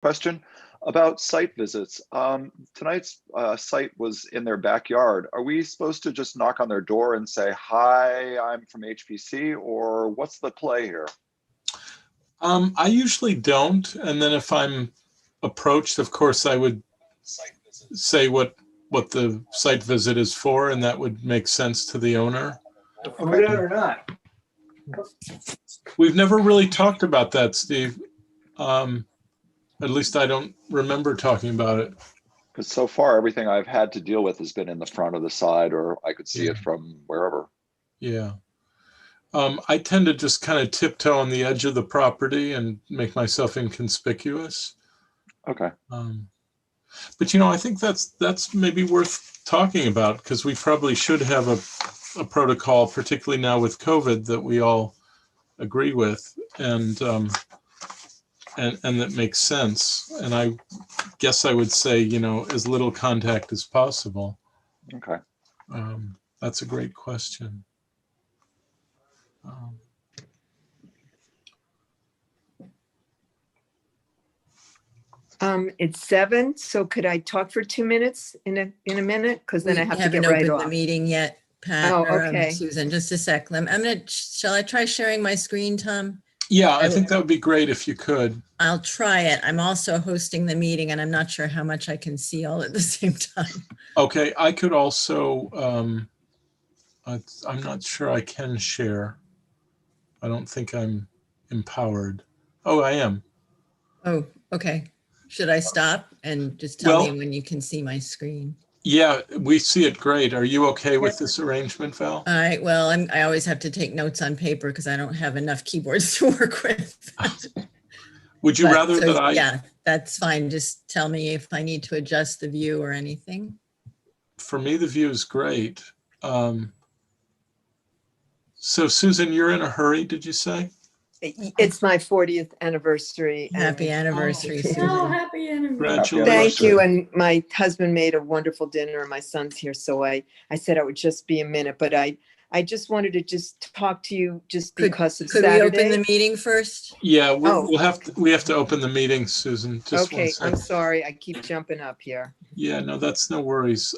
Question about site visits. Tonight's site was in their backyard. Are we supposed to just knock on their door and say, hi, I'm from HPC, or what's the play here? I usually don't. And then if I'm approached, of course, I would say what the site visit is for, and that would make sense to the owner. Food out or not? We've never really talked about that, Steve. At least I don't remember talking about it. Because so far, everything I've had to deal with has been in the front or the side, or I could see it from wherever. Yeah. I tend to just kind of tiptoe on the edge of the property and make myself inconspicuous. Okay. But, you know, I think that's maybe worth talking about, because we probably should have a protocol, particularly now with COVID, that we all agree with, and that makes sense. And I guess I would say, you know, as little contact as possible. Okay. That's a great question. It's 7, so could I talk for 2 minutes in a minute? Because then I have to haven't get right opened off. the meeting yet, Pat. Oh, or, okay. Susan, just a sec. Shall I try sharing my screen, Tom? Yeah, I think that would be great if you could. I'll try it. I'm also hosting the meeting, and I'm not sure how much I can see all at the same time. Okay, I could also, I'm not sure I can share. I don't think I'm empowered. Oh, I am. Oh, okay. Should I stop and just tell me when you can see my screen? Yeah, we see it great. Are you okay with this arrangement, Val? All right. Well, I always have to take notes on paper because I don't have enough keyboards to work with. Would you rather that I? Yeah, that's fine. Just tell me if I need to adjust the view or anything. For me, the view is great. So Susan, you're in a hurry, did you say? It's my 40th anniversary. Happy anniversary, Susan. Oh, happy anniversary. Congratulations. Thank you. And my husband made a wonderful dinner, and my son's here. So I said I would just be a minute, but I just wanted to just talk to you just because of Saturday. Could we open the meeting first? Yeah, we have to open the meeting, Susan. Just okay, I'm sorry. I keep jumping up here. Yeah, no, that's no worries.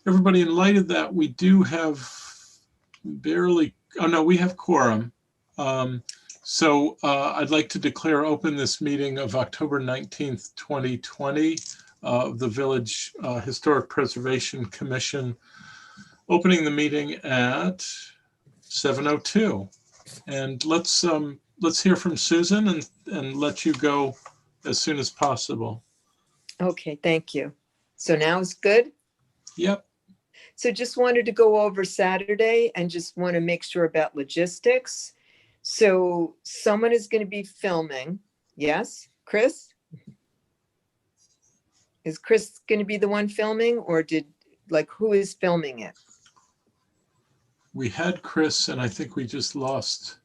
Everybody, in light of that, we do have barely, oh no, we have quorum. So I'd like to declare open this meeting of October 19th, 2020 of the Village Historic Preservation Commission, opening the meeting at 7:02. And let's hear from Susan and let you go as soon as possible. Okay, thank you. So now it's good? Yep. So just wanted to go over Saturday and just want to make sure about logistics. So someone is going to be filming. Yes, Chris? Is Chris going to be the one filming, or who is filming it? We had Chris, and I think we just lost.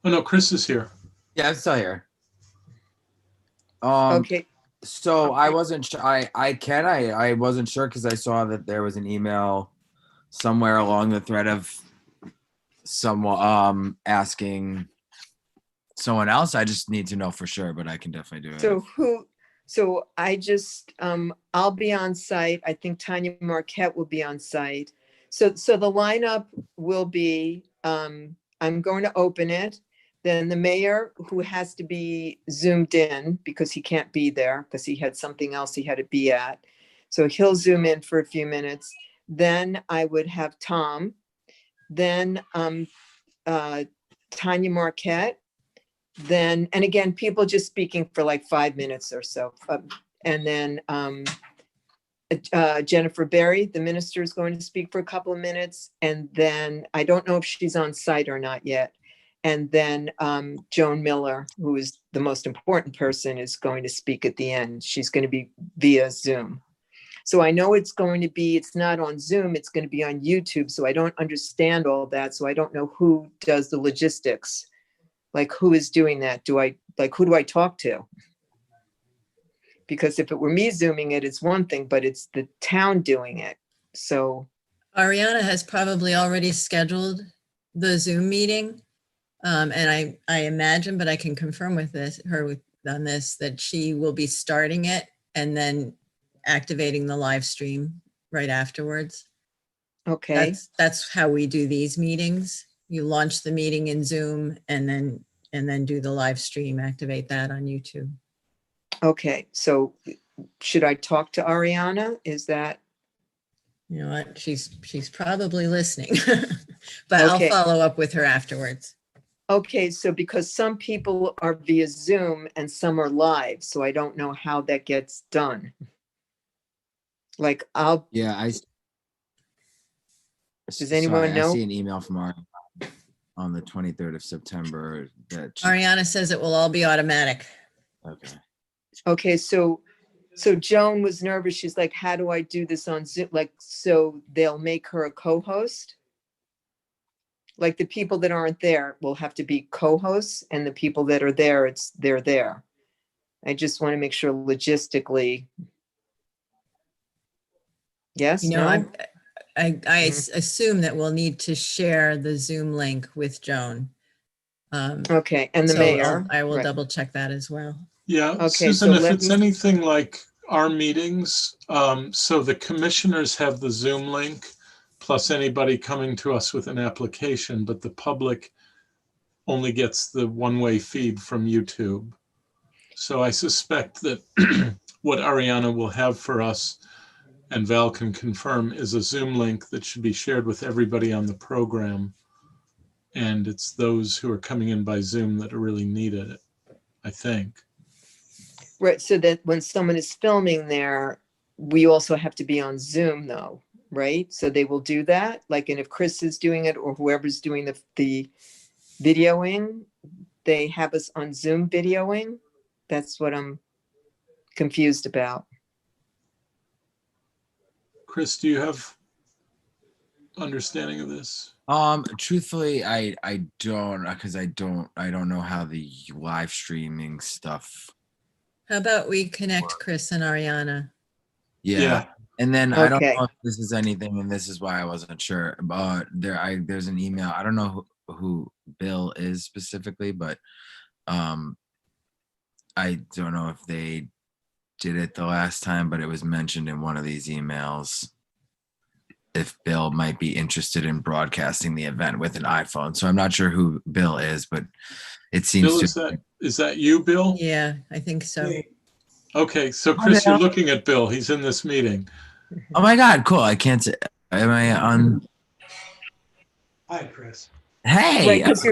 Oh no, Chris is here. Yeah, I'm still here. Okay. So I wasn't sure. I wasn't sure because I saw that there was an email somewhere along the thread of someone asking someone else. I just need to know for sure, but I can definitely do it. So I just I'll be on site. I think Tanya Marquette will be on site. So the lineup will be I'm going to open it. Then the mayor, who has to be zoomed in because he can't be there because he had something else he had to be at. So he'll zoom in for a few minutes. Then I would have Tom. Then Tanya Marquette, then, and again, people just speaking for like 5 minutes or so. And then Jennifer Berry, the minister, is going to speak for a couple of minutes. And then I don't know if she's on site or not yet. And then Joan Miller, who is the most important person, is going to speak at the end. She's going to be via Zoom. So I know it's not on Zoom, it's going to be on YouTube. So I don't understand all that. So I don't know who does the logistics. Like, who is doing that? Who do I talk to? Because if it were me zooming it, it's one thing, but it's the town doing it. So Ariana has probably already scheduled the Zoom meeting. And I imagine, but I can confirm with on this, that she will be starting it and then activating the live stream right afterwards. Okay, That's how we do these meetings. You launch the meeting in Zoom and then do the live stream, activate that on YouTube. okay. So should I talk to Ariana? Is that, You know what? She's probably listening, but I'll Okay. follow up with her afterwards. okay, so because some people are via Zoom and some are live, so I don't know how that gets done. Like Yeah, Does anyone know? I see an email from our on the 23rd of September that Ariana says it will all be automatic. okay. Okay, so Joan was nervous. She's like, how do I do this on Zoom? Like, so they'll make her a co-host? Like the people that aren't there will have to be co-hosts, and the people that are there, they're there. I just want to make sure logistically. Yes, You know, no? I assume that we'll need to share the Zoom link with Joan. Okay, and the So mayor. I will right. double check that as well. Yeah, Okay, Susan, so if let it's me- anything like our meetings, so the commissioners have the Zoom link, plus anybody coming to us with an application, but the public only gets the one-way feed from YouTube. So I suspect that what Ariana will have for us, and Val can confirm, is a Zoom link that should be shared with everybody on the program. And it's those who are coming in by Zoom that are really needed it, I think. Right, so that when someone is filming there, we also have to be on Zoom though, right? So they will do that, like, and if Chris is doing it or whoever's doing the videoing, they have us on Zoom videoing? That's what I'm confused about. Chris, do you have understanding of this? Truthfully, I don't, because I don't know how the live streaming stuff. How about we connect Chris and Ariana? Yeah. And then I don't Okay. know if this is anything, and this is why I wasn't sure. But there's an email. I don't know who Bill is specifically, but I don't know if they did it the last time, but it was mentioned in one of these emails if Bill might be interested in broadcasting the event with an iPhone. So I'm not sure who Bill is, but it seems Bill, to. is that you, Bill? Yeah, I think so. Okay, so Chris, you're looking at Bill. He's in this meeting. Oh my God, cool. I can't say. Am I on? Hi, Chris. Hey. Right, because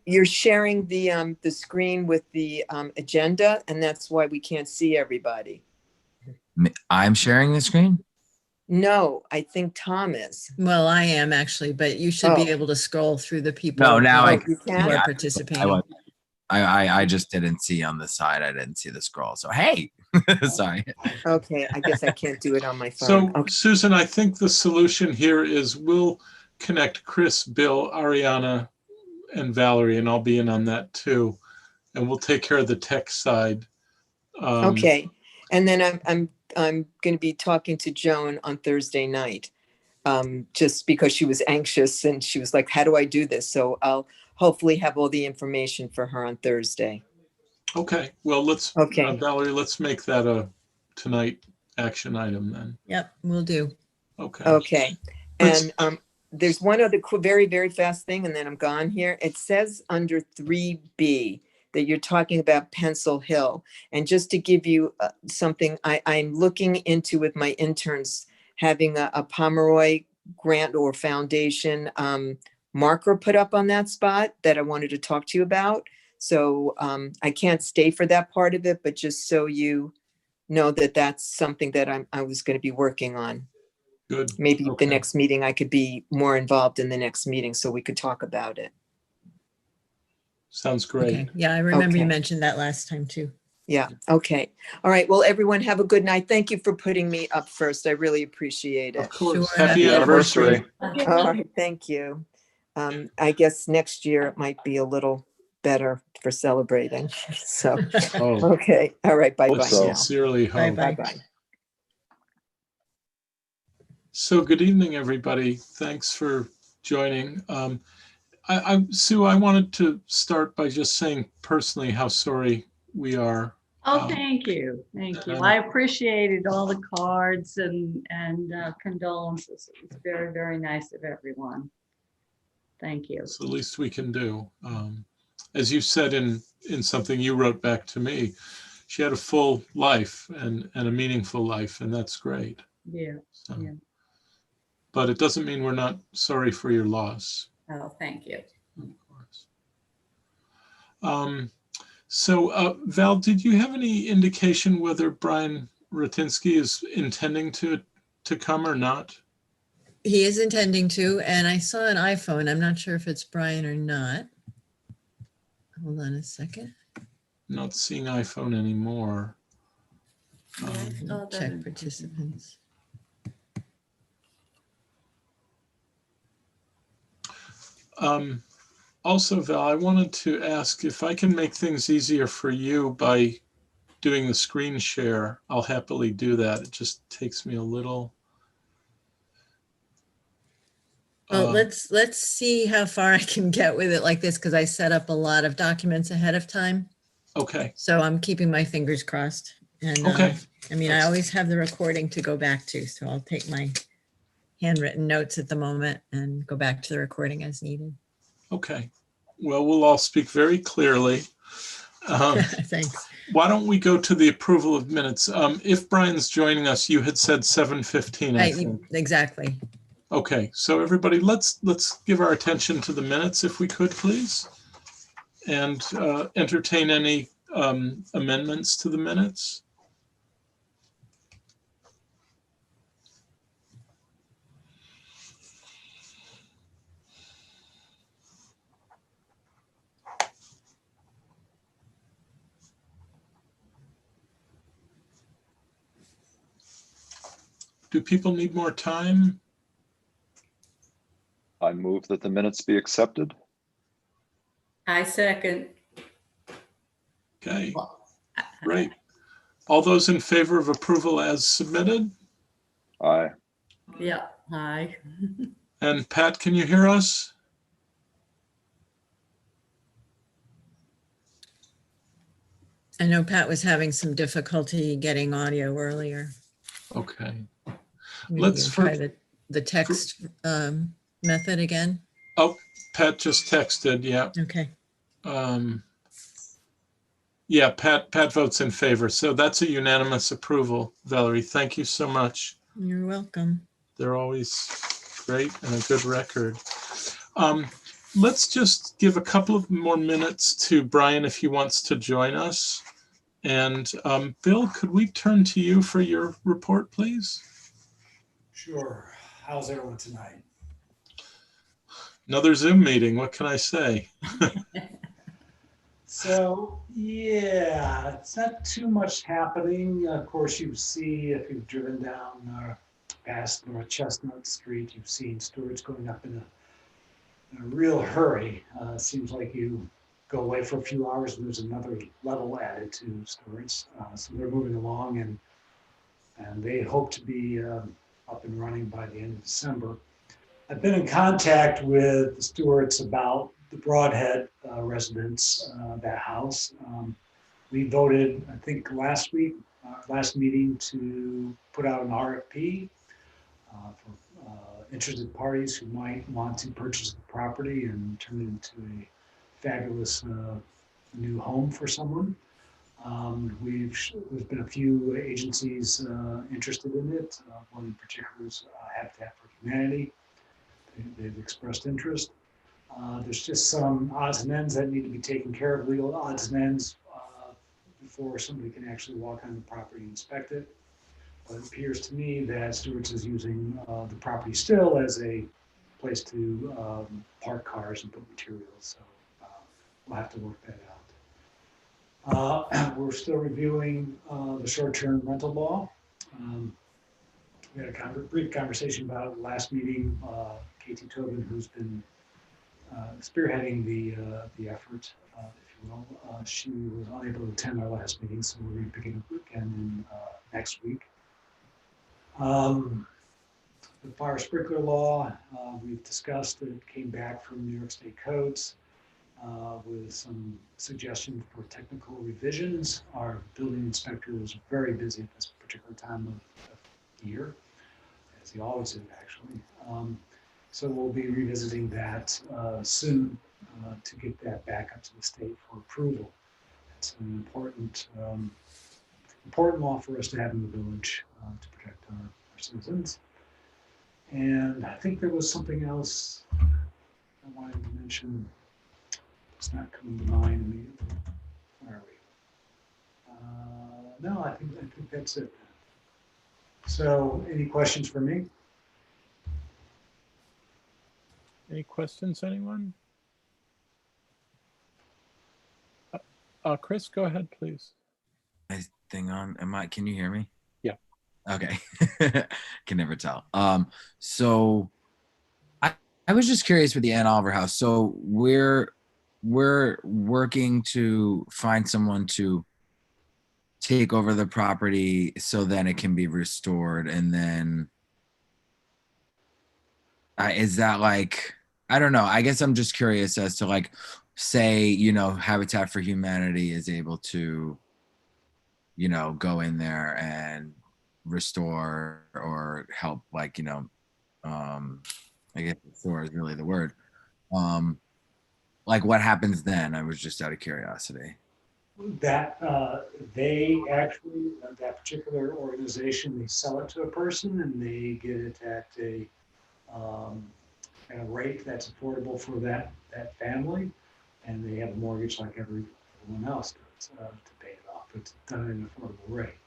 you're sharing the screen with the agenda, and that's why we can't see everybody. I'm sharing the screen? No, I think Tom is. Well, I am actually, but you should be Oh. able to scroll through the people No, now Oh, I you who can? are I participating. was. I just didn't see on the side. I didn't see the scroll. So hey, sorry. Okay, I guess I can't do it on my So phone. Okay. Susan, I think the solution here is we'll connect Chris, Bill, Ariana, and Valerie, and I'll be in on that too. And we'll take care of the tech side. Okay, and then I'm going to be talking to Joan on Thursday night, just because she was anxious and she was like, "How do I do this?" So I'll hopefully have all the information for her on Thursday. Okay, well, Okay. Valerie, let's make that a tonight action item then. Yep, we'll do. Okay. Okay, Let's- and there's one other very, very fast thing, and then I'm gone here. It says under 3B that you're talking about Pencil Hill. And just to give you something, I'm looking into with my interns, having a Pomeroy grant or foundation marker put up on that spot that I wanted to talk to you about. So I can't stay for that part of it, but just so you know that that's something that I was going to be working on. Good. Maybe Okay. the next meeting, I could be more involved in the next meeting so we could talk about it. Sounds great. Okay. Yeah, I remember Okay. you mentioned that last time too. Yeah, okay. All right, well, everyone have a good night. Thank you for putting me up first. I really appreciate Of it. course. Sure. Happy Happy anniversary. anniversary. All right, thank you. I guess next year it might be a little better for celebrating. So, Oh, okay, all right, bye-bye Hope so. now. sincerely hope. Bye-bye. Bye-bye. So good evening, everybody. Thanks for joining. Sue, I wanted to start by just saying personally how sorry we are. Oh, thank you. Thank you. and- I appreciated all the cards and condolences. It was very, very nice of everyone. Thank you. It's the least we can do. As you said in something you wrote back to me, she had a full life and a meaningful life, and that's great. Yeah. So, Yeah. but it doesn't mean we're not sorry for your loss. Oh, thank you. Of course. So, Val, did you have any indication whether Brian Ratinsky is intending to come or not? He is intending to, and I saw an iPhone. I'm not sure if it's Brian or not. Hold on a second. Not seeing iPhone anymore. Check participants. Also, Val, I wanted to ask if I can make things easier for you by doing the screen share. I'll happily do that. It just takes me a little. Well, let's see how far I can get with it like this, because I set up a lot of documents ahead of time. Okay. So I'm keeping my fingers crossed. And Okay. I mean, I always have the recording to go back to, so I'll take my handwritten notes at the moment and go back to the recording as needed. Okay. Well, we'll all speak very clearly. Thanks. Why don't we go to the approval of minutes? If Brian's joining us, you had said 7:15, I think. Exactly. Okay, so everybody, let's give our attention to the minutes if we could, please, and entertain any amendments to the minutes. Do people need more time? I move that the minutes be accepted. I second. Okay, great. All those in favor of approval as submitted? Aye. Yeah. Hi. And Pat, can you hear us? I know Pat was having some difficulty getting audio earlier. Okay. Maybe Let's you can try the text method again. Oh, Pat just texted, yeah. Okay. Yeah, Pat votes in favor. So that's a unanimous approval, Valerie. Thank you so much. You're welcome. They're always great and a good record. Let's just give a couple of more minutes to Brian if he wants to join us. And Bill, could we turn to you for your report, please? Sure. How's everyone tonight? Another Zoom meeting. What can I say? So, yeah, it's not too much happening. Of course, you see, if you've driven down past North Chestnut Street, you've seen Stewart's going up in a real hurry. Seems like you go away for a few hours and there's another level added to Stewart's. So they're moving along and they hope to be up and running by the end of December. I've been in contact with the Stewarts about the Broadhead residents, that house. We voted, I think last week, last meeting, to put out an RFP for interested parties who might want to purchase the property and turn it into a fabulous new home for someone. There's been a few agencies interested in it. One in particular is Habitat for Humanity. They've expressed interest. There's just some odds and ends that need to be taken care of, legal odds and ends, before somebody can actually walk on the property and inspect it. But it appears to me that Stewart's is using the property still as a place to park cars and put materials. So we'll have to work that out. We're still reviewing the short-term rental law. We had a brief conversation about it last meeting. Katie Tobin, who's been spearheading the effort, if you will, she was unable to attend our last meeting, so we're going to be picking up again next week. The fire sprinkler law, we've discussed. It came back from New York State codes. with some suggestions for technical revisions. Our building inspector is very busy at this particular time of year, as he always is actually. So we'll be revisiting that soon to get that back up to the state for approval. It's an important law for us to have in the village to protect our citizens. And I think there was something else I wanted to mention. It's not coming to mind immediately. Where are we? No, I think that's it. So, any questions for me? Any questions, anyone? Chris, go ahead, please. Nice thing on. Can you hear me? Yeah. Okay. Can never tell. So I was just curious with the Ann Oliver house. So we're working to find someone to take over the property so then it can be restored. And then is that like, I don't know. I guess I'm just curious as to like, say, you know, Habitat for Humanity is able to, you know, go in there and restore or help, like, you know, I guess restore is really the word. Like what happens then? I was just out of curiosity. That they actually, that particular organization, they sell it to a person and they get it at a rate that's affordable for that family, and they have a mortgage like everyone else does to pay it off. It's done at an affordable rate.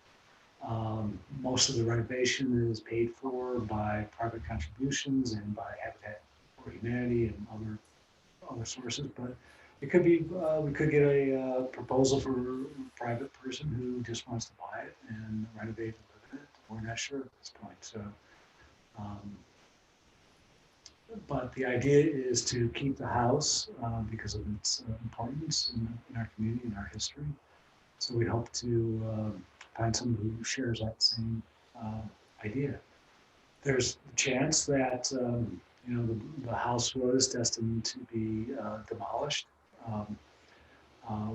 Most of the renovation is paid for by private contributions and by Habitat for Humanity and other sources, but it could be, we could get a proposal for a private person who just wants to buy it and renovate and live in it. We're not sure at this point. So, but the idea is to keep the house because of its importance in our community and our history. So we hope to find someone who shares that same idea. There's a chance that you know, the house was destined to be demolished.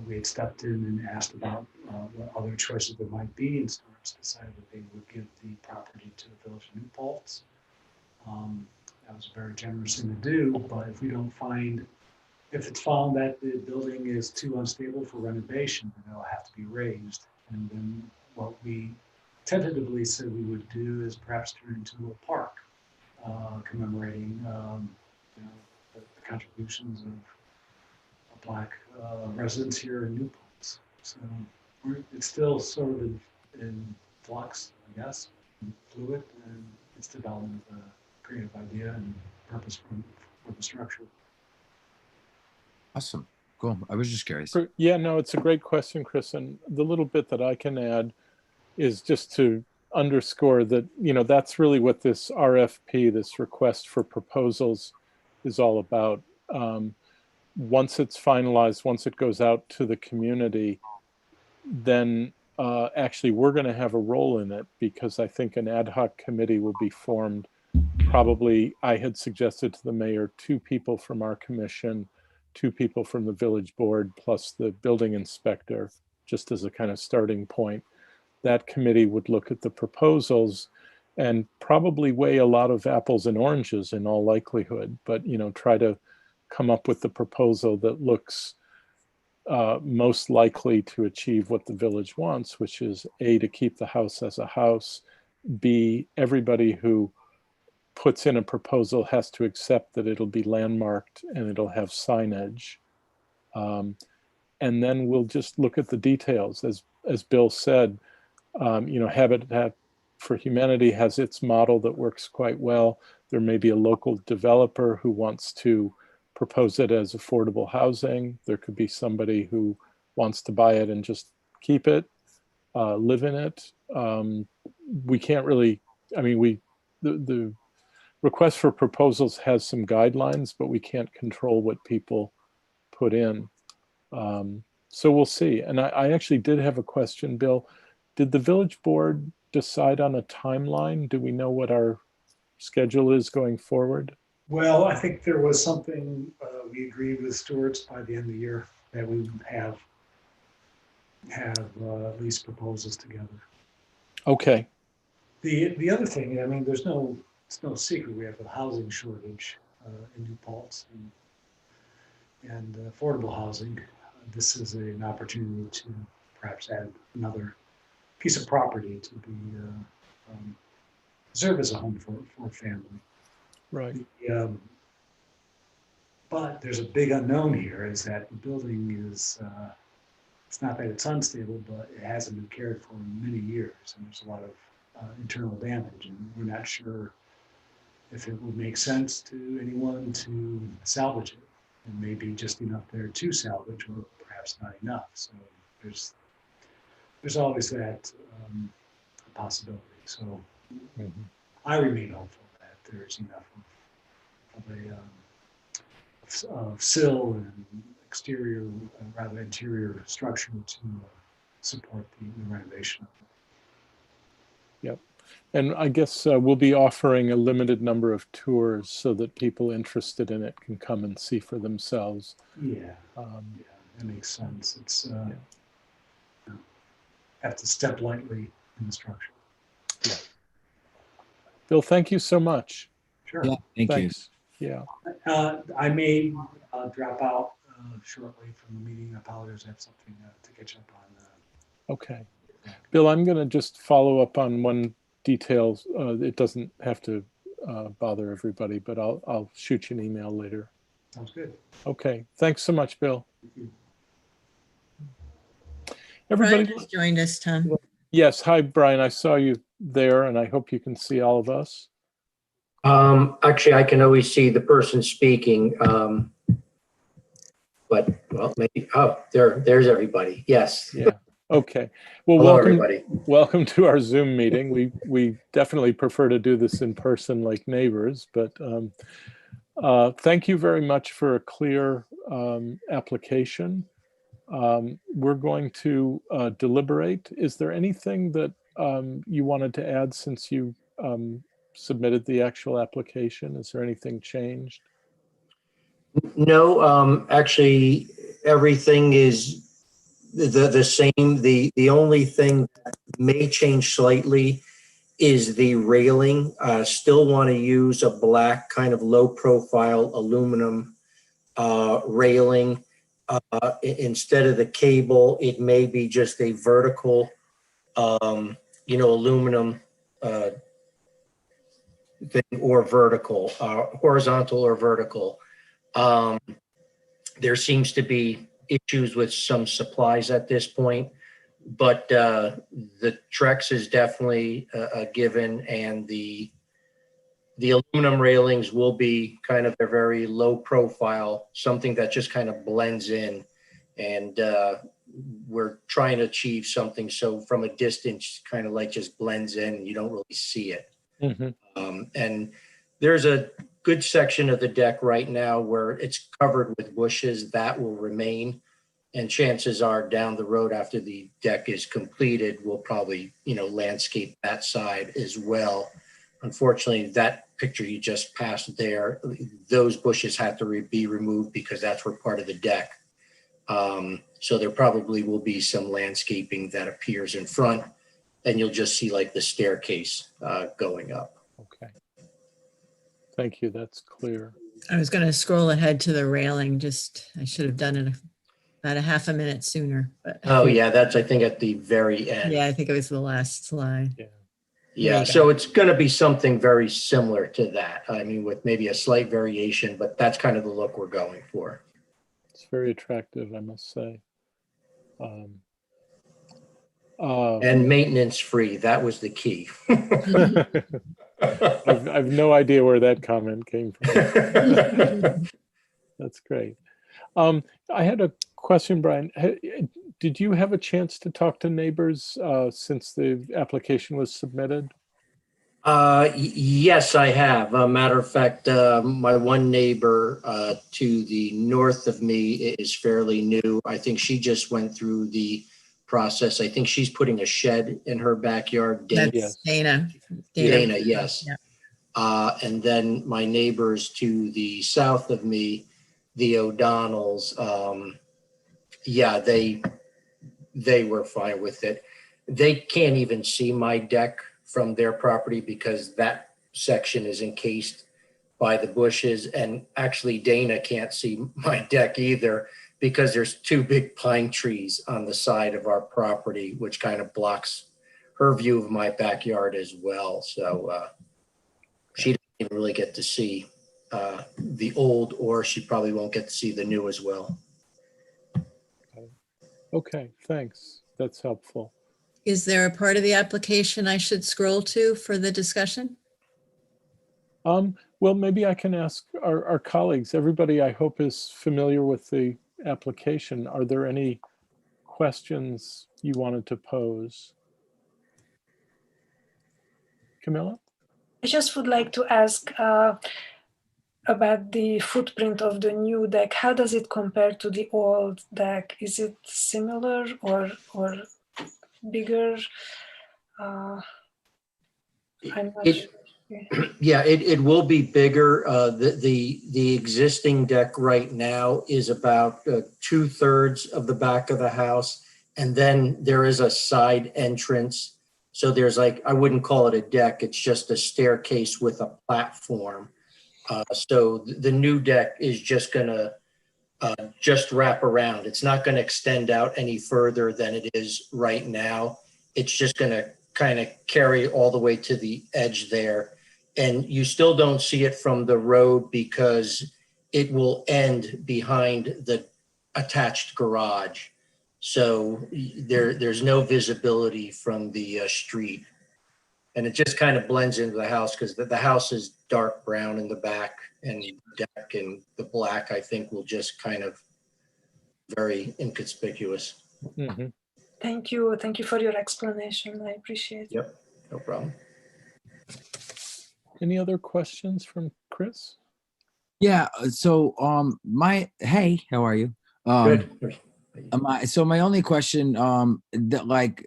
We had stepped in and asked about what other choices there might be, and Stewart's decided that they would give the property to the Village of New Paltz. That was a very generous thing to do, but if we don't find, if it's found that the building is too unstable for renovation, then it'll have to be raised. And then what we tentatively said we would do is perhaps turn it into a park, commemorating you know, the contributions of Black residents here in New Paltz. So it's still sort of in flux, I guess, and fluid, and it's development of a creative idea and purpose for the structure. Awesome. Cool. I was just curious. Yeah, no, it's a great question, Chris. And the little bit that I can add is just to underscore that, you know, that's really what this RFP, this request for proposals, is all about. Once it's finalized, once it goes out to the community, then actually we're going to have a role in it, because I think an ad hoc committee will be formed. Probably, I had suggested to the mayor 2 people from our commission, 2 people from the village board, plus the building inspector, just as a kind of starting point. That committee would look at the proposals and probably weigh a lot of apples and oranges in all likelihood, but, you know, try to come up with the proposal that looks most likely to achieve what the village wants, which is A, to keep the house as a house, B, everybody who puts in a proposal has to accept that it'll be landmarked and it'll have signage. And then we'll just look at the details. As Bill said, you know, Habitat for Humanity has its model that works quite well. There may be a local developer who wants to propose it as affordable housing. There could be somebody who wants to buy it and just keep it, live in it. We can't really, I mean, the request for proposals has some guidelines, but we can't control what people put in. So we'll see. And I actually did have a question, Bill. Did the village board decide on a timeline? Do we know what our schedule is going forward? Well, I think there was something we agreed with Stewart's by the end of the year that we would have at least proposals together. Okay. The other thing, I mean, it's no secret we have a housing shortage in New Paltz and affordable housing. This is an opportunity to perhaps add another piece of property to be serve as a home for a family. Right. But there's a big unknown here is that the building is, it's not that it's unstable, but it hasn't been cared for in many years. And there's a lot of internal damage. And we're not sure if it would make sense to anyone to salvage it. And maybe just enough there to salvage, or perhaps not enough. So there's always that possibility. So I remain hopeful that there's enough of sill and exterior, rather interior structure to support the renovation of it. Yep. And I guess we'll be offering a limited number of tours so that people interested in it can come and see for themselves. Yeah, that makes sense. It's have to step lightly in the structure. Yeah. Bill, thank you so much. Sure. Yeah, thank Thanks. Yeah. I may drop out shortly from the meeting. I apologize. I have something to catch up on. Okay. Bill, I'm going to just follow up on one detail. It doesn't have to bother everybody, but I'll shoot you an email later. Sounds good. Okay. Thanks so much, Bill. Thank you. Everybody. Brian just joined us, Tom. Yes. Hi, Brian. I saw you there, and I hope you can see all of us. Actually, I can always see the person speaking. But well, maybe, oh, there's everybody. Yes. Yeah. Okay. Well, Hello, welcome, everybody. welcome to our Zoom meeting. We definitely prefer to do this in person like neighbors, but thank you very much for a clear application. We're going to deliberate. Is there anything that you wanted to add since you submitted the actual application? Is there anything changed? No, actually, everything is the same. The only thing that may change slightly is the railing. Still want to use a black kind of low profile aluminum railing. Instead of the cable, it may be just a vertical, aluminum thing, or vertical, horizontal or vertical. There seems to be issues with some supplies at this point, but the Trex is definitely a given, and the aluminum railings will be kind of a very low profile, something that just kind of blends in, and we're trying to achieve something so from a distance kind of like just blends in and you don't really see it. And there's a good section of the deck right now where it's covered with bushes that will remain, and chances are down the road after the deck is completed, we'll probably landscape that side as well. Unfortunately, that picture you just passed there, those bushes have to be removed because that's where part of the deck. So there probably will be some landscaping that appears in front, and you'll just see like the staircase going up. Okay. Thank you. That's clear. I was going to scroll ahead to the railing. I should have done it about a half a minute sooner. But Oh yeah, that's I think at the very end. yeah, I think it was the last slide. Yeah. Yeah, so it's going to be something very similar to that. I mean, with maybe a slight variation, but that's kind of the look we're going for. It's very attractive, I must say. And maintenance free, that was the key. I've no idea where that comment came from. That's great. I had a question, Brian. Did you have a chance to talk to neighbors since the application was submitted? Yes, I have. Matter of fact, my one neighbor to the north of me is fairly new. I think she just went through the process. I think she's putting a shed in her backyard. That's Dana. Dana, yes. Yeah. And then my neighbors to the south of me, the O'Donnells, yeah, they were fine with it. They can't even see my deck from their property because that section is encased by the bushes. And actually Dana can't see my deck either because there's two big pine trees on the side of our property, which kind of blocks her view of my backyard as well. So she doesn't even really get to see the old, or she probably won't get to see the new as well. Okay, thanks. That's helpful. Is there a part of the application I should scroll to for the discussion? Well, maybe I can ask our colleagues. Everybody, I hope, is familiar with the application. Are there any questions you wanted to pose? Camilla? I just would like to ask about the footprint of the new deck. How does it compare to the old deck? Is it similar or bigger? I'm not sure. Yeah, it will be bigger. The existing deck right now is about 2/3 of the back of the house. And then there is a side entrance. So there's like, I wouldn't call it a deck. It's just a staircase with a platform. So the new deck is just gonna just wrap around. It's not gonna extend out any further than it is right now. It's just gonna kind of carry all the way to the edge there. And you still don't see it from the road because it will end behind the attached garage. So there's no visibility from the street. And it just kind of blends into the house because the house is dark brown in the back, and the deck and the black, I think, will just kind of very inconspicuous. Mm-hmm. Thank you. Thank you for your explanation. I appreciate it. Yep, no problem. Any other questions from Chris? Yeah. So, hey, how are you? Good. So my only question, that like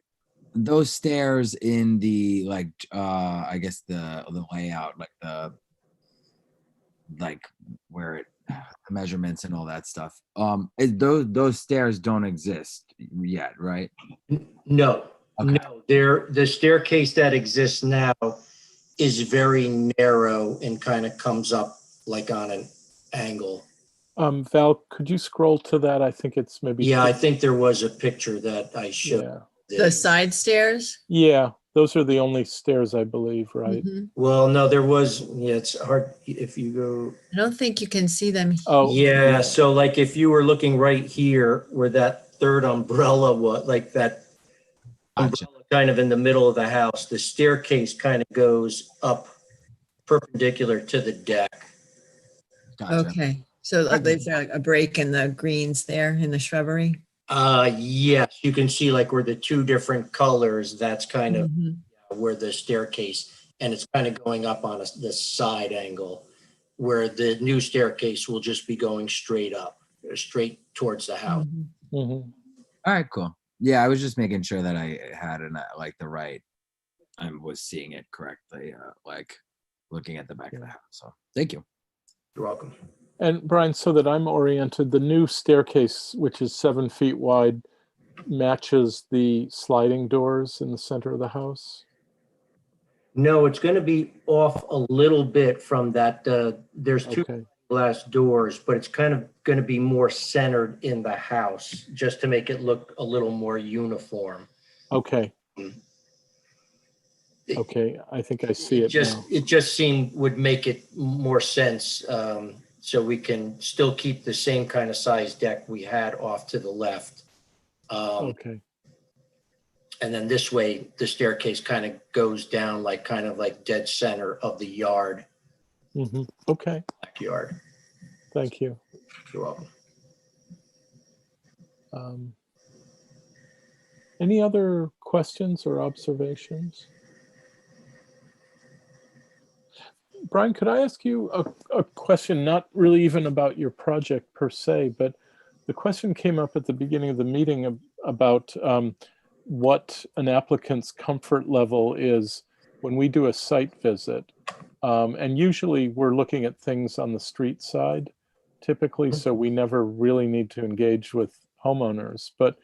those stairs in the I guess the layout, like where it the measurements and all that stuff. Those stairs don't exist yet, right? No, Okay. no, the staircase that exists now is very narrow and kind of comes up like on an angle. Val, could you scroll to that? I think it's maybe. Yeah, I think there was a picture that I showed. Yeah. The side stairs? Yeah, those are the only stairs, I believe, right? Mhm. Well, no, there was, yeah, it's hard if you go. I don't think you can see them. Oh, Yeah, so like if you were looking right here where that third umbrella was, like that Gotcha. umbrella kind of in the middle of the house, the staircase kind of goes up perpendicular to the deck. Gotcha. Okay, so there's a break in the greens there in the shrubbery? Yes, you can see like where the two different colors, that's kind of Mhm. where the staircase, and it's kind of going up on the side angle, where the new staircase will just be going straight up, straight towards the house. Mhm. Mhm. All right, cool. Yeah, I was just making sure that I had the right. I was seeing it correctly, like looking at the back of the house. So thank you. You're welcome. And Brian, so that I'm oriented, the new staircase, which is 7 feet wide, matches the sliding doors in the center of the house? No, it's going to be off a little bit from that. There's two Okay. glass doors, but it's kind of going to be more centered in the house just to make it look a little more uniform. Okay. Okay, I think I see it now. It just would make it more sense. So we can still keep the same kind of size deck we had off to the left. Okay. And then this way, the staircase kind of goes down kind of like dead center of the yard, Mm-hmm. Okay, backyard. thank you. You're welcome. Any other questions or observations? Brian, could I ask you a question, not really even about your project per se, but the question came up at the beginning of the meeting about what an applicant's comfort level is when we do a site visit. And usually we're looking at things on the street side typically, so we never really need to engage with homeowners. But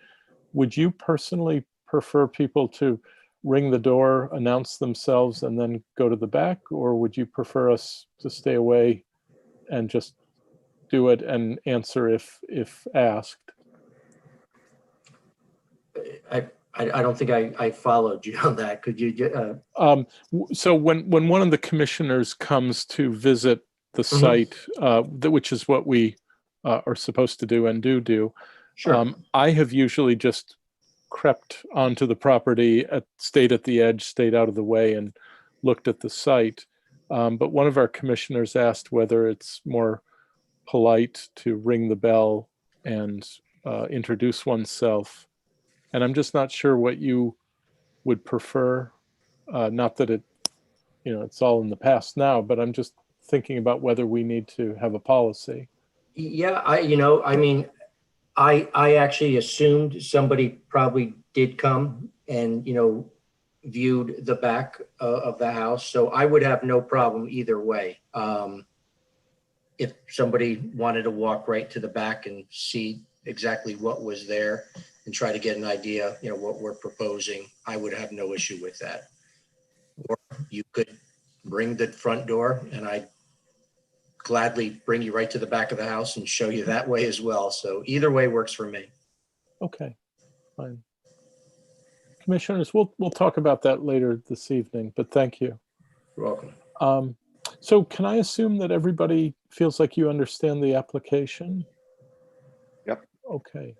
would you personally prefer people to ring the door, announce themselves, and then go to the back? Or would you prefer us to stay away and just do it and answer if asked? I don't think I followed you on that. Could you, So when one of the commissioners comes to visit the site, which is what we are supposed to do and do, sure. I have usually just crept onto the property, stayed at the edge, stayed out of the way, and looked at the site. But one of our commissioners asked whether it's more polite to ring the bell and introduce oneself. And I'm just not sure what you would prefer. Not that it's all in the past now, but I'm just thinking about whether we need to have a policy. Yeah, I mean, I actually assumed somebody probably did come and, viewed the back of the house. So I would have no problem either way. If somebody wanted to walk right to the back and see exactly what was there and try to get an idea, what we're proposing, I would have no issue with that. Or you could ring the front door and I'd gladly bring you right to the back of the house and show you that way as well. So either way works for me. Okay, fine. Commissioners, we'll talk about that later this evening, but thank you. You're welcome. So can I assume that everybody feels like you understand the application? Yep. Okay.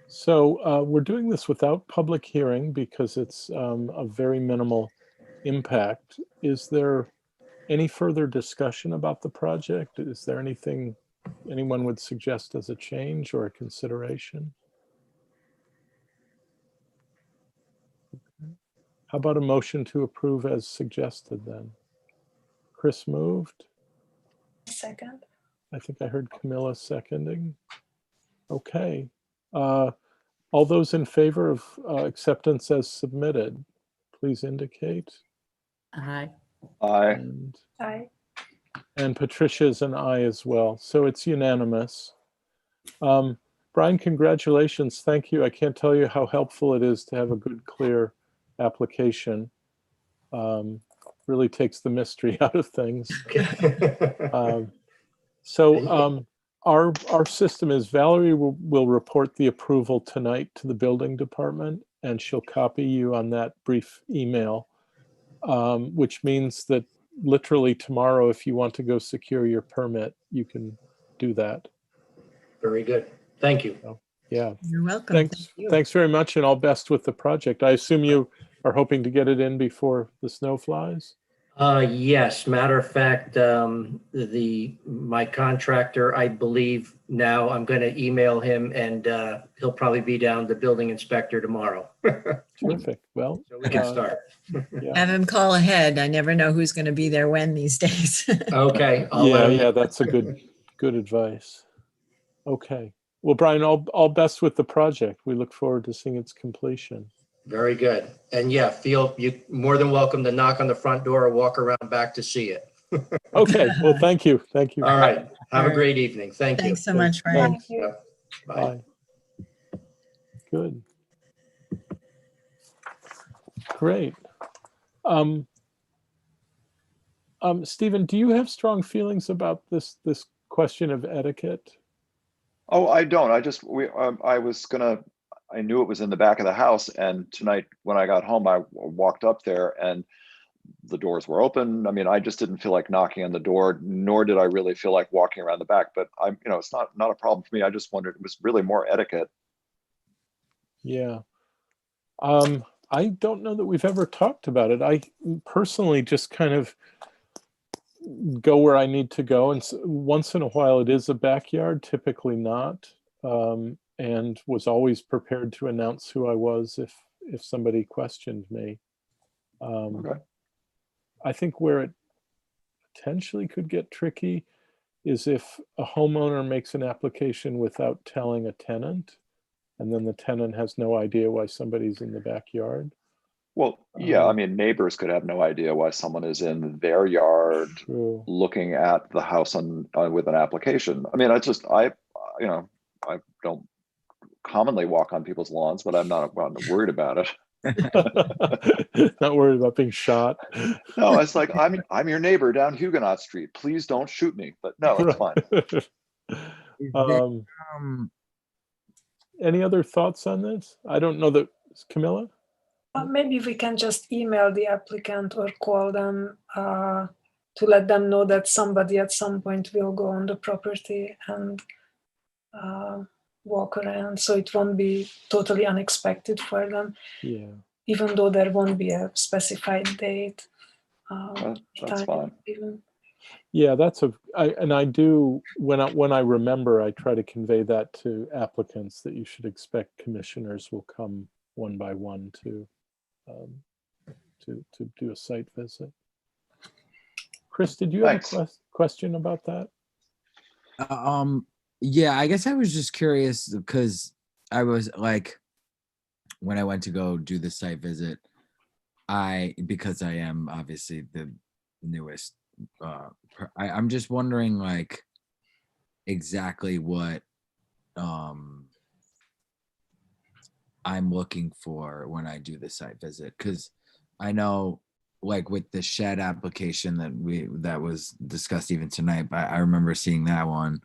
So we're doing this without public hearing because it's a very minimal impact. Is there any further discussion about the project? Is there anything anyone would suggest as a change or a consideration? How about a motion to approve as suggested then? Chris moved. Second. I think I heard Camilla seconding. Okay. All those in favor of acceptance as submitted, please indicate. Aye. Aye. Aye. And Patricia's an aye as well. So it's unanimous. Brian, congratulations. Thank you. I can't tell you how helpful it is to have a good, clear application. Really takes the mystery out of things. Our system is Valerie will report the approval tonight to the building department, and she'll copy you on that brief email, which means that literally tomorrow, if you want to go secure your permit, you can do that. Very good. Thank you. So, yeah. You're welcome. Thanks. Thanks very much, and all best with the project. I assume you are hoping to get it in before the snow flies? Yes, matter of fact, my contractor, I believe now I'm going to email him and he'll probably be down the building inspector tomorrow. Terrific. Well, so we can start. Yeah. Have him call ahead. I never know who's going to be there when these days. Okay. Yeah, that's a good advice. Okay. Well, Brian, all best with the project. We look forward to seeing its completion. Very good. And yeah, feel you more than welcome to knock on the front door or walk around back to see it. Okay. Well, thank you. Thank you. All right. Have a great evening. Thank you. Thanks so much, Brian. Thank you. Bye. Good. Great. Stephen, do you have strong feelings about this question of etiquette? Oh, I don't. I knew it was in the back of the house, and tonight when I got home, I walked up there and the doors were open. I mean, I just didn't feel like knocking on the door, nor did I really feel like walking around the back. But it's not a problem for me. I just wondered, it was really more etiquette. Yeah. I don't know that we've ever talked about it. I personally just kind of go where I need to go, and once in a while it is a backyard, typically not. And was always prepared to announce who I was if somebody questioned me. Okay. I think where it potentially could get tricky is if a homeowner makes an application without telling a tenant, and then the tenant has no idea why somebody's in the backyard. Well, yeah, I mean, neighbors could have no idea why someone is in their yard True. looking at the house on with an application. I mean, you know, I don't commonly walk on people's lawns, but I'm not worried about it. Not worried about being shot. No, it's like I'm your neighbor down Huguenot Street. Please don't shoot me. But no, it's fine. Is there, Um, any other thoughts on this? I don't know that, Camilla? Maybe we can just email the applicant or call them to let them know that somebody at some point will go on the property and walk around, so it won't be totally unexpected for them. Yeah. Even though there won't be a specified date. That's fine. Even. Yeah, I do, when I remember, I try to convey that to applicants, that you should expect commissioners will come one by one to do a site visit. Chris, did you have a question about that? Yeah, I guess I was just curious because I was like, when I went to go do the site visit, because I am obviously the newest, I'm just wondering like exactly what I'm looking for when I do the site visit, because I know like with the shed application that was discussed even tonight, I remember seeing that one.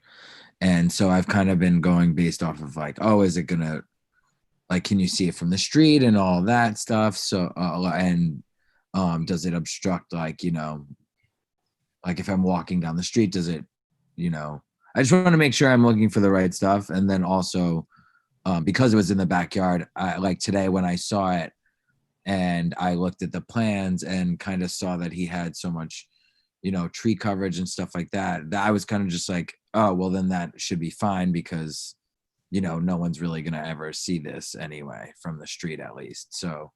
And so I've kind of been going based off of like, oh, is it gonna, like, can you see it from the street and all that stuff? So, does it obstruct, like, you know, like if I'm walking down the street, does it, you know, I just want to make sure I'm looking for the right stuff. And then also, because it was in the backyard, like today when I saw it and I looked at the plans and kind of saw that he had so much, you know, tree coverage and stuff like that, I was kind of just like, oh, well, then that should be fine because, you know, no one's really going to ever see this anyway, from the street at least. So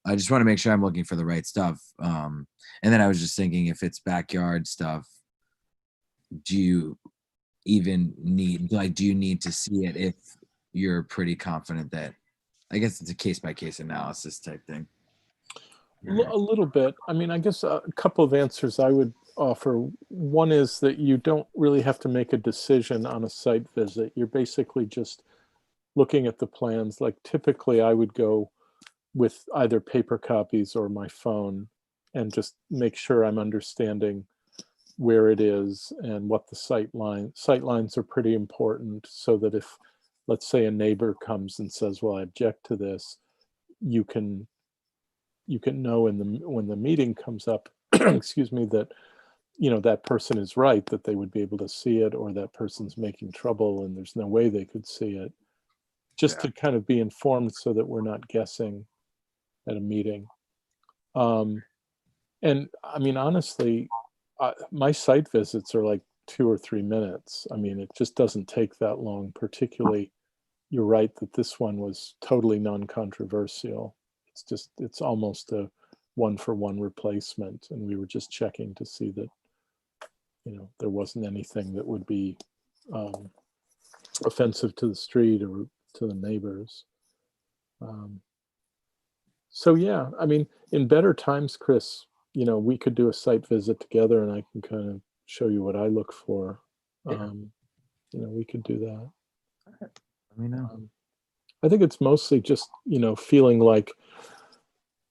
I just want to make sure I'm looking for the right stuff. And then I was just thinking, if it's backyard stuff, do you even need, like, do you need to see it if you're pretty confident that, I guess it's a case-by-case analysis type thing. A little bit. I mean, I guess a couple of answers I would offer. One is that you don't really have to make a decision on a site visit. You're basically just looking at the plans. Like typically I would go with either paper copies or my phone and just make sure I'm understanding where it is and what the sight lines are pretty important, so that if, let's say, a neighbor comes and says, well, I object to this, you can know when the meeting comes up, excuse me, that, you know, that person is right, that they would be able to see it, or that person's making trouble and there's no way they could see it. Just to kind of be informed so that we're not guessing at a meeting. And I mean, honestly, my site visits are like 2 or 3 minutes. I mean, it just doesn't take that long. Particularly, you're right that this one was totally non-controversial. It's almost a one-for-one replacement, and we were just checking to see that, you know, there wasn't anything that would be offensive to the street or to the neighbors. So yeah, I mean, in better times, Chris, you know, we could do a site visit together and I can kind of show you what I look for. You know, we could do that. Let me know. I think it's mostly just, you know, feeling like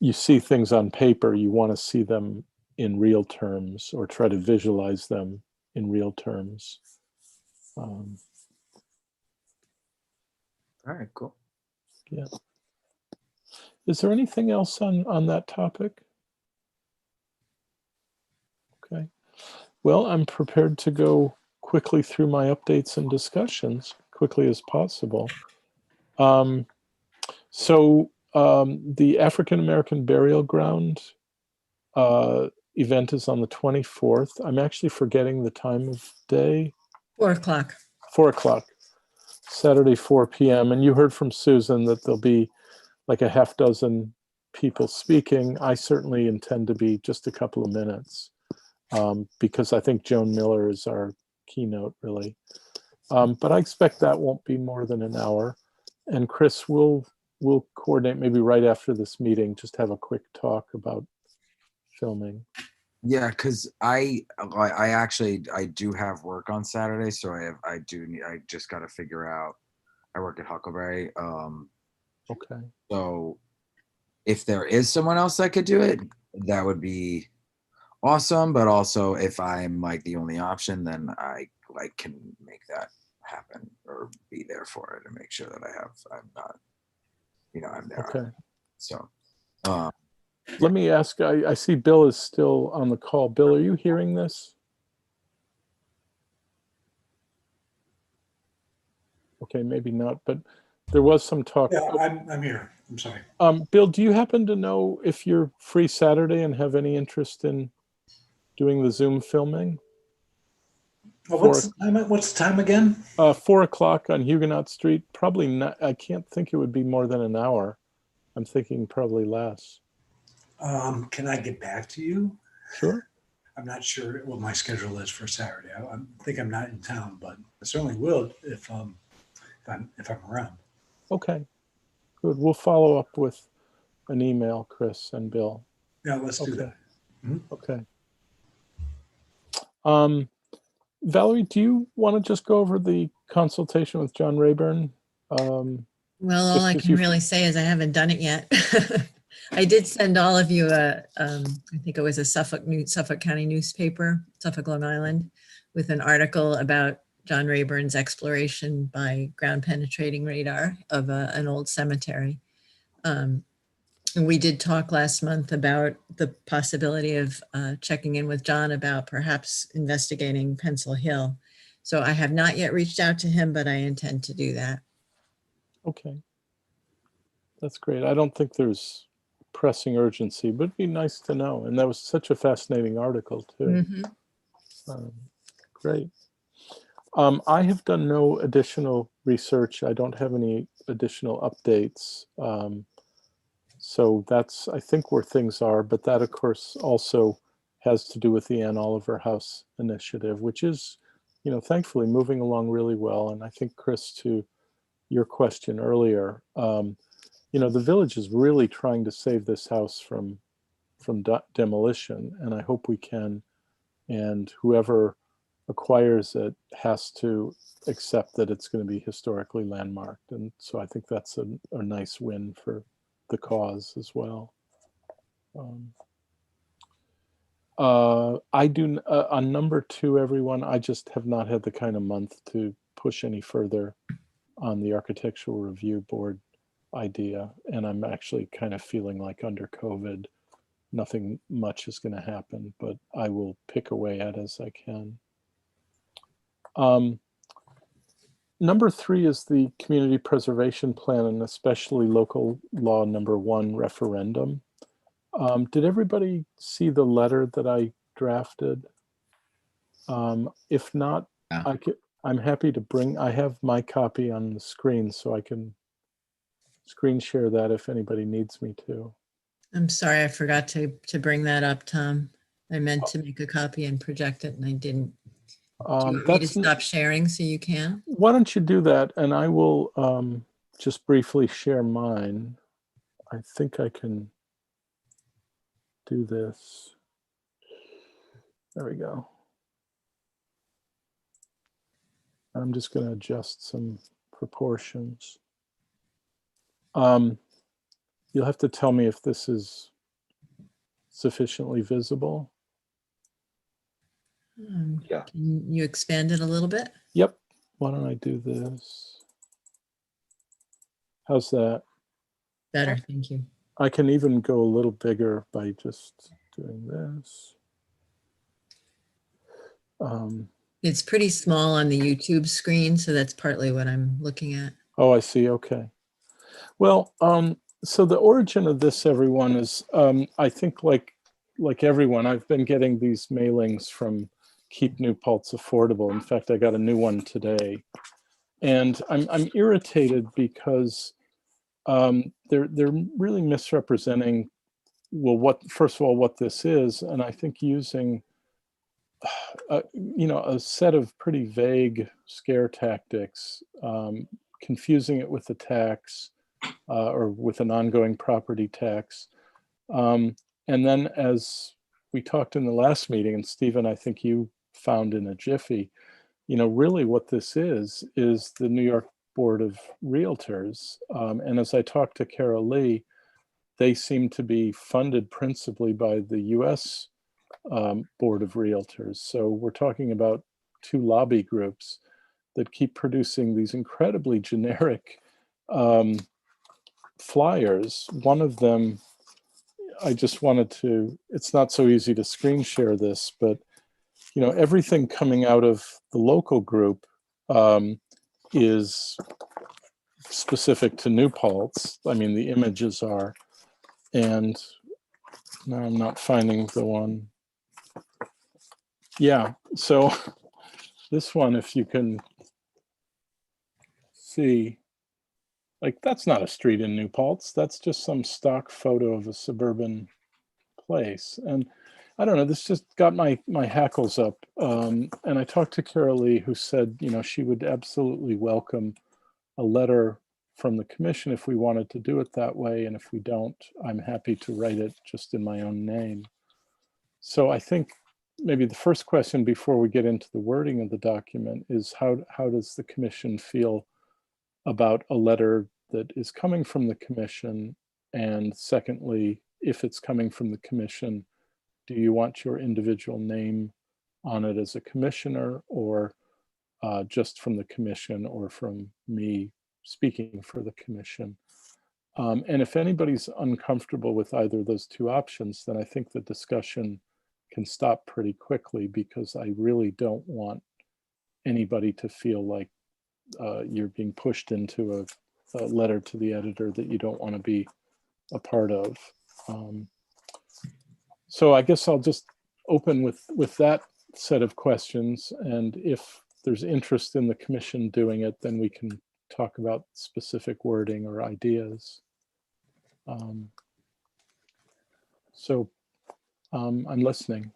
you see things on paper, you want to see them in real terms or try to visualize them in real terms. All right, cool. Yeah. Is there anything else on that topic? Okay. Well, I'm prepared to go quickly through my updates and discussions, quickly as possible. The African American Burial Ground event is on the 24th. I'm actually forgetting the time of day. 4 o'clock. 4 o'clock, Saturday, 4 p.m. And you heard from Susan that there'll be like a half dozen people speaking. I certainly intend to be just a couple of minutes because I think Joan Miller is our keynote, really. But I expect that won't be more than an hour. And Chris, we'll we'll coordinate maybe right after this meeting, just have a quick talk about filming. Yeah, because I actually I do have work on Saturday, so I just got to figure out. I work at Huckleberry, Okay. so if there is someone else that could do it, that would be awesome. But also, if I'm like the only option, then I like can make that happen or be there for it and make sure that I'm not, I'm there. Okay. So, Let me ask, I see Bill is still on the call. Bill, are you hearing this? Okay, maybe not, but there was some talk. Yeah, I'm here. I'm sorry. Bill, do you happen to know if you're free Saturday and have any interest in doing the Zoom filming? Well, what's the time again? 4 o'clock on Huguenot Street. Probably not. I can't think it would be more than an hour. I'm thinking probably less. Can I get back to you? Sure. I'm not sure what my schedule is for Saturday. I think I'm not in town, but I certainly will if I'm around. Okay, good. We'll follow up with an email, Chris and Bill. Yeah, let's do that. Okay. Valerie, do you want to just go over the consultation with John Rayburn? Well, all I can really say is I haven't done it yet. I did send all of you I think it was a Suffolk County newspaper, Suffolk, Long Island, with an article about John Rayburn's exploration by ground penetrating radar of an old cemetery. And we did talk last month about the possibility of checking in with John about perhaps investigating Pencil Hill. So I have not yet reached out to him, but I intend to do that. Okay. That's great. I don't think there's pressing urgency, but it'd be nice to know. And that was such a fascinating article too. Great. I have done no additional research. I don't have any additional updates. So that's, I think, where things are. But that, of course, also has to do with the Ann Oliver House initiative, which is, thankfully moving along really well. And I think, Chris, to your question earlier, the village is really trying to save this house from demolition, and I hope we can. And whoever acquires it has to accept that it's going to be historically landmarked. And so I think that's a nice win for the cause as well. I do on number 2, everyone, I just have not had the kind of month to push any further on the Architectural Review Board idea. And I'm actually kind of feeling like under COVID, nothing much is going to happen, but I will pick away at as I can. Number 3 is the Community Preservation Plan, and especially Local Law Number 1 referendum. Did everybody see the letter that I drafted? If not, yeah. I'm happy to I have my copy on the screen, so I can screen share that if anybody needs me to. I'm sorry, I forgot to bring that up, Tom. I meant to make a copy and project it, and I didn't. Do you want me to stop sharing so you can? Why don't you do that, and I will just briefly share mine. I think I can do this. There we go. I'm just going to adjust some proportions. You'll have to tell me if this is sufficiently visible. Yeah. Can you expand it a little bit? Yep. Why don't I do this? How's that? Better, thank you. I can even go a little bigger by just doing this. It's pretty small on the YouTube screen, so that's partly what I'm looking at. Oh, I see. Okay. Well, so the origin of this, everyone, is I think like everyone, I've been getting these mailings from Keep New Paltz Affordable. In fact, I got a new one today, and I'm irritated because they're really misrepresenting, well, first of all, what this is, and I think using a set of pretty vague scare tactics, confusing it with the tax, or with an ongoing property tax. And then, as we talked in the last meeting, and Stephen, I think you found in a jiffy, really what this is the New York Board of Realtors. And as I talked to Carol Lee, they seem to be funded principally by the US Board of Realtors. So we're talking about two lobby groups that keep producing these incredibly generic flyers. One of them, I just wanted to, it's not so easy to screen share this, but everything coming out of the local group is specific to New Paltz. I mean, the images are, and now I'm not finding the one. Yeah, so this one, if you can see, like, that's not a street in New Paltz. That's just some stock photo of a suburban place. And I don't know, this just got my hackles up. And I talked to Carol Lee, who said, she would absolutely welcome a letter from the commission if we wanted to do it that way. And if we don't, I'm happy to write it just in my own name. So I think maybe the first question before we get into the wording of the document is how does the commission feel about a letter that is coming from the commission? And secondly, if it's coming from the commission, do you want your individual name on it as a commissioner, or just from the commission, or from me speaking for the commission? And if anybody's uncomfortable with either of those two options, then I think the discussion can stop pretty quickly, because I really don't want anybody to feel like you're being pushed into a letter to the editor that you don't want to be a part of. So I guess I'll just open with that set of questions, and if there's interest in the commission doing it, then we can talk about specific wording or ideas. I'm listening.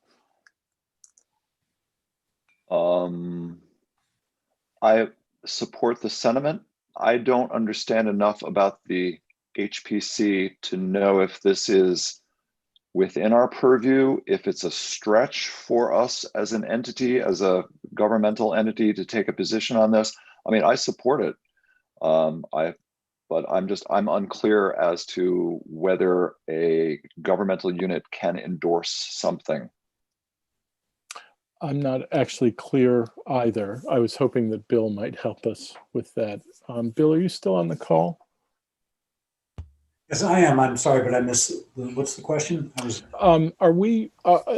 I support the sentiment. I don't understand enough about the HPC to know if this is within our purview, if it's a stretch for us as an entity, as a governmental entity, to take a position on this. I mean, I support it. But I'm unclear as to whether a governmental unit can endorse something. I'm not actually clear either. I was hoping that Bill might help us with that. Bill, are you still on the call? Yes, I am. I'm sorry, but I missed, what's the question? Are we,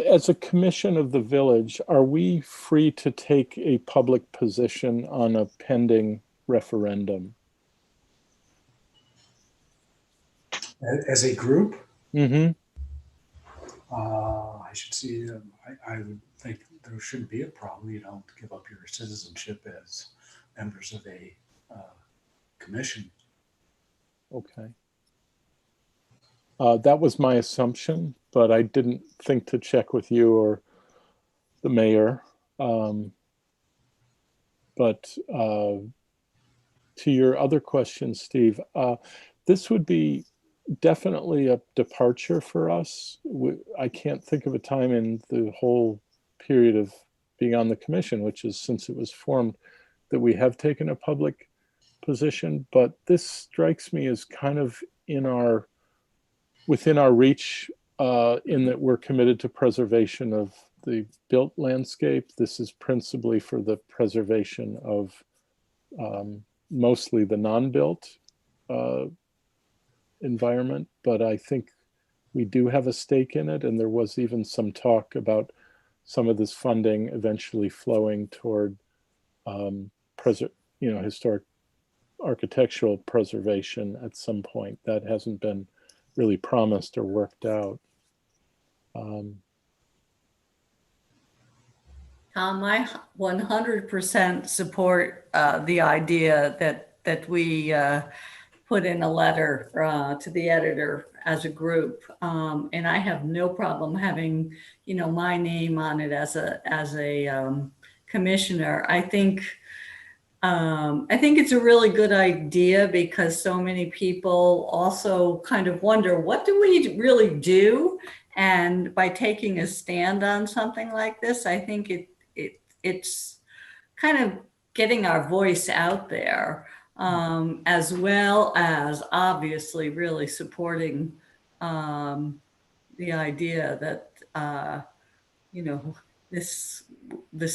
as a commission of the village, are we free to take a public position on a pending referendum? As a group? Mm-hmm. I should see, I would think there shouldn't be a problem. You don't give up your citizenship as members of a commission. Okay. That was my assumption, but I didn't think to check with you or the mayor. But to your other question, Steve, this would be definitely a departure for us. I can't think of a time in the whole period of being on the commission, which is since it was formed, that we have taken a public position. But this strikes me as kind of within our reach, in that we're committed to preservation of the built landscape. This is principally for the preservation of mostly the non-built environment, but I think we do have a stake in it. And there was even some talk about some of this funding eventually flowing toward historic architectural preservation at some point. That hasn't been really promised or worked out. I 100% support the idea that we put in a letter to the editor as a group, and I have no problem having, my name on it as a commissioner. I think I think it's a really good idea because so many people also kind of wonder, what do we really do? And by taking a stand on something like this, I think it's kind of getting our voice out there, as well as obviously really supporting the idea that you know, this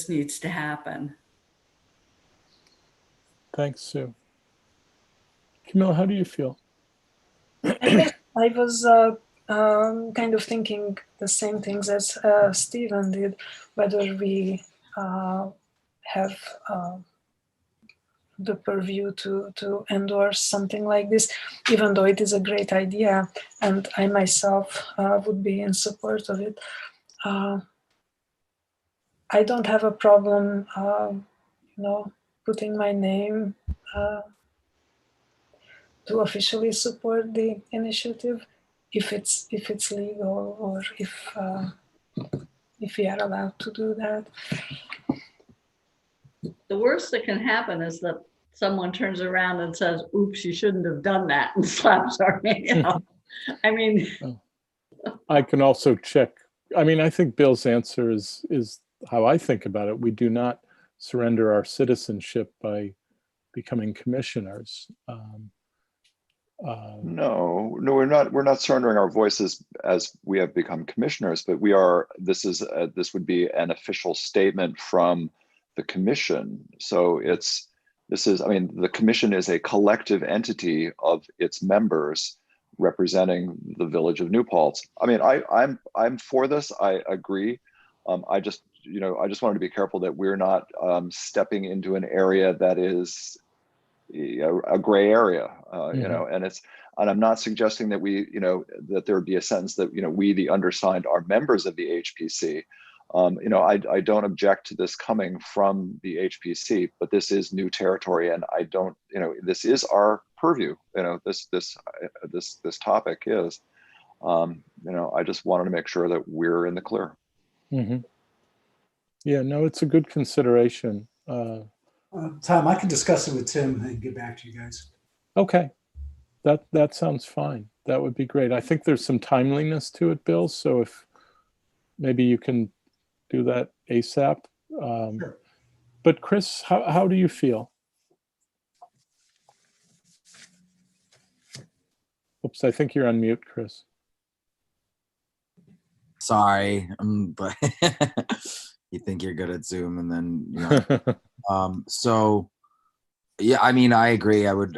needs to happen. Thanks, Sue. Camille, how do you feel? I was kind of thinking the same things as Stephen did, whether we have the purview to endorse something like this, even though it is a great idea, and I myself would be in support of it. I don't have a problem, putting my name to officially support the initiative, if it's legal, or if we are allowed to do that. The worst that can happen is that someone turns around and says, oops, you shouldn't have done that, and slaps our name. I mean, I can also check. I mean, I think Bill's answer is how I think about it. We do not surrender our citizenship by becoming commissioners. No, we're not surrendering our voices as we have become commissioners, but we are. This would be an official statement from the commission. So I mean, the commission is a collective entity of its members representing the village of New Paltz. I mean, I'm for this. I agree. I just wanted to be careful that we're not stepping into an area that is a gray area, and I'm not suggesting that that there would be a sense that, we, the undersigned, are members of the HPC. I don't object to this coming from the HPC, but this is new territory, and I don't, this is our purview. This topic is, I just wanted to make sure that we're in the clear. Mm-hmm. Yeah, no, it's a good consideration. Tom, I can discuss it with Tim and get back to you guys. Okay, that sounds fine. That would be great. I think there's some timeliness to it, Bill. So if maybe you can do that ASAP. Sure. But Chris, how do you feel? Oops, I think you're on mute, Chris. Sorry, but you think you're good at Zoom, and then so yeah, I mean, I agree. I would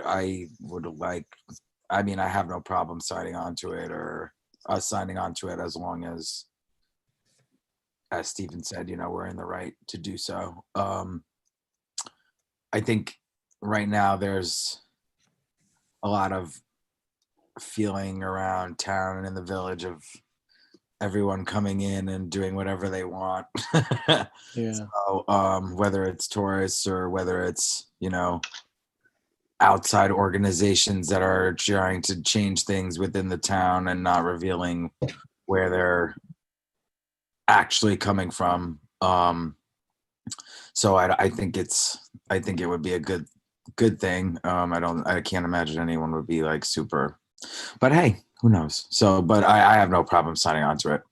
like. I mean, I have no problem signing on to it, or us signing on to it, as long as Stephen said, we're in the right to do so. I think right now there's a lot of feeling around town and in the village of everyone coming in and doing whatever they want. Yeah. So, whether it's tourists or whether it's, outside organizations that are trying to change things within the town and not revealing where they're actually coming from. So I think it would be a good thing. I can't imagine anyone would be like super, but hey, who knows? So, but I have no problem signing on to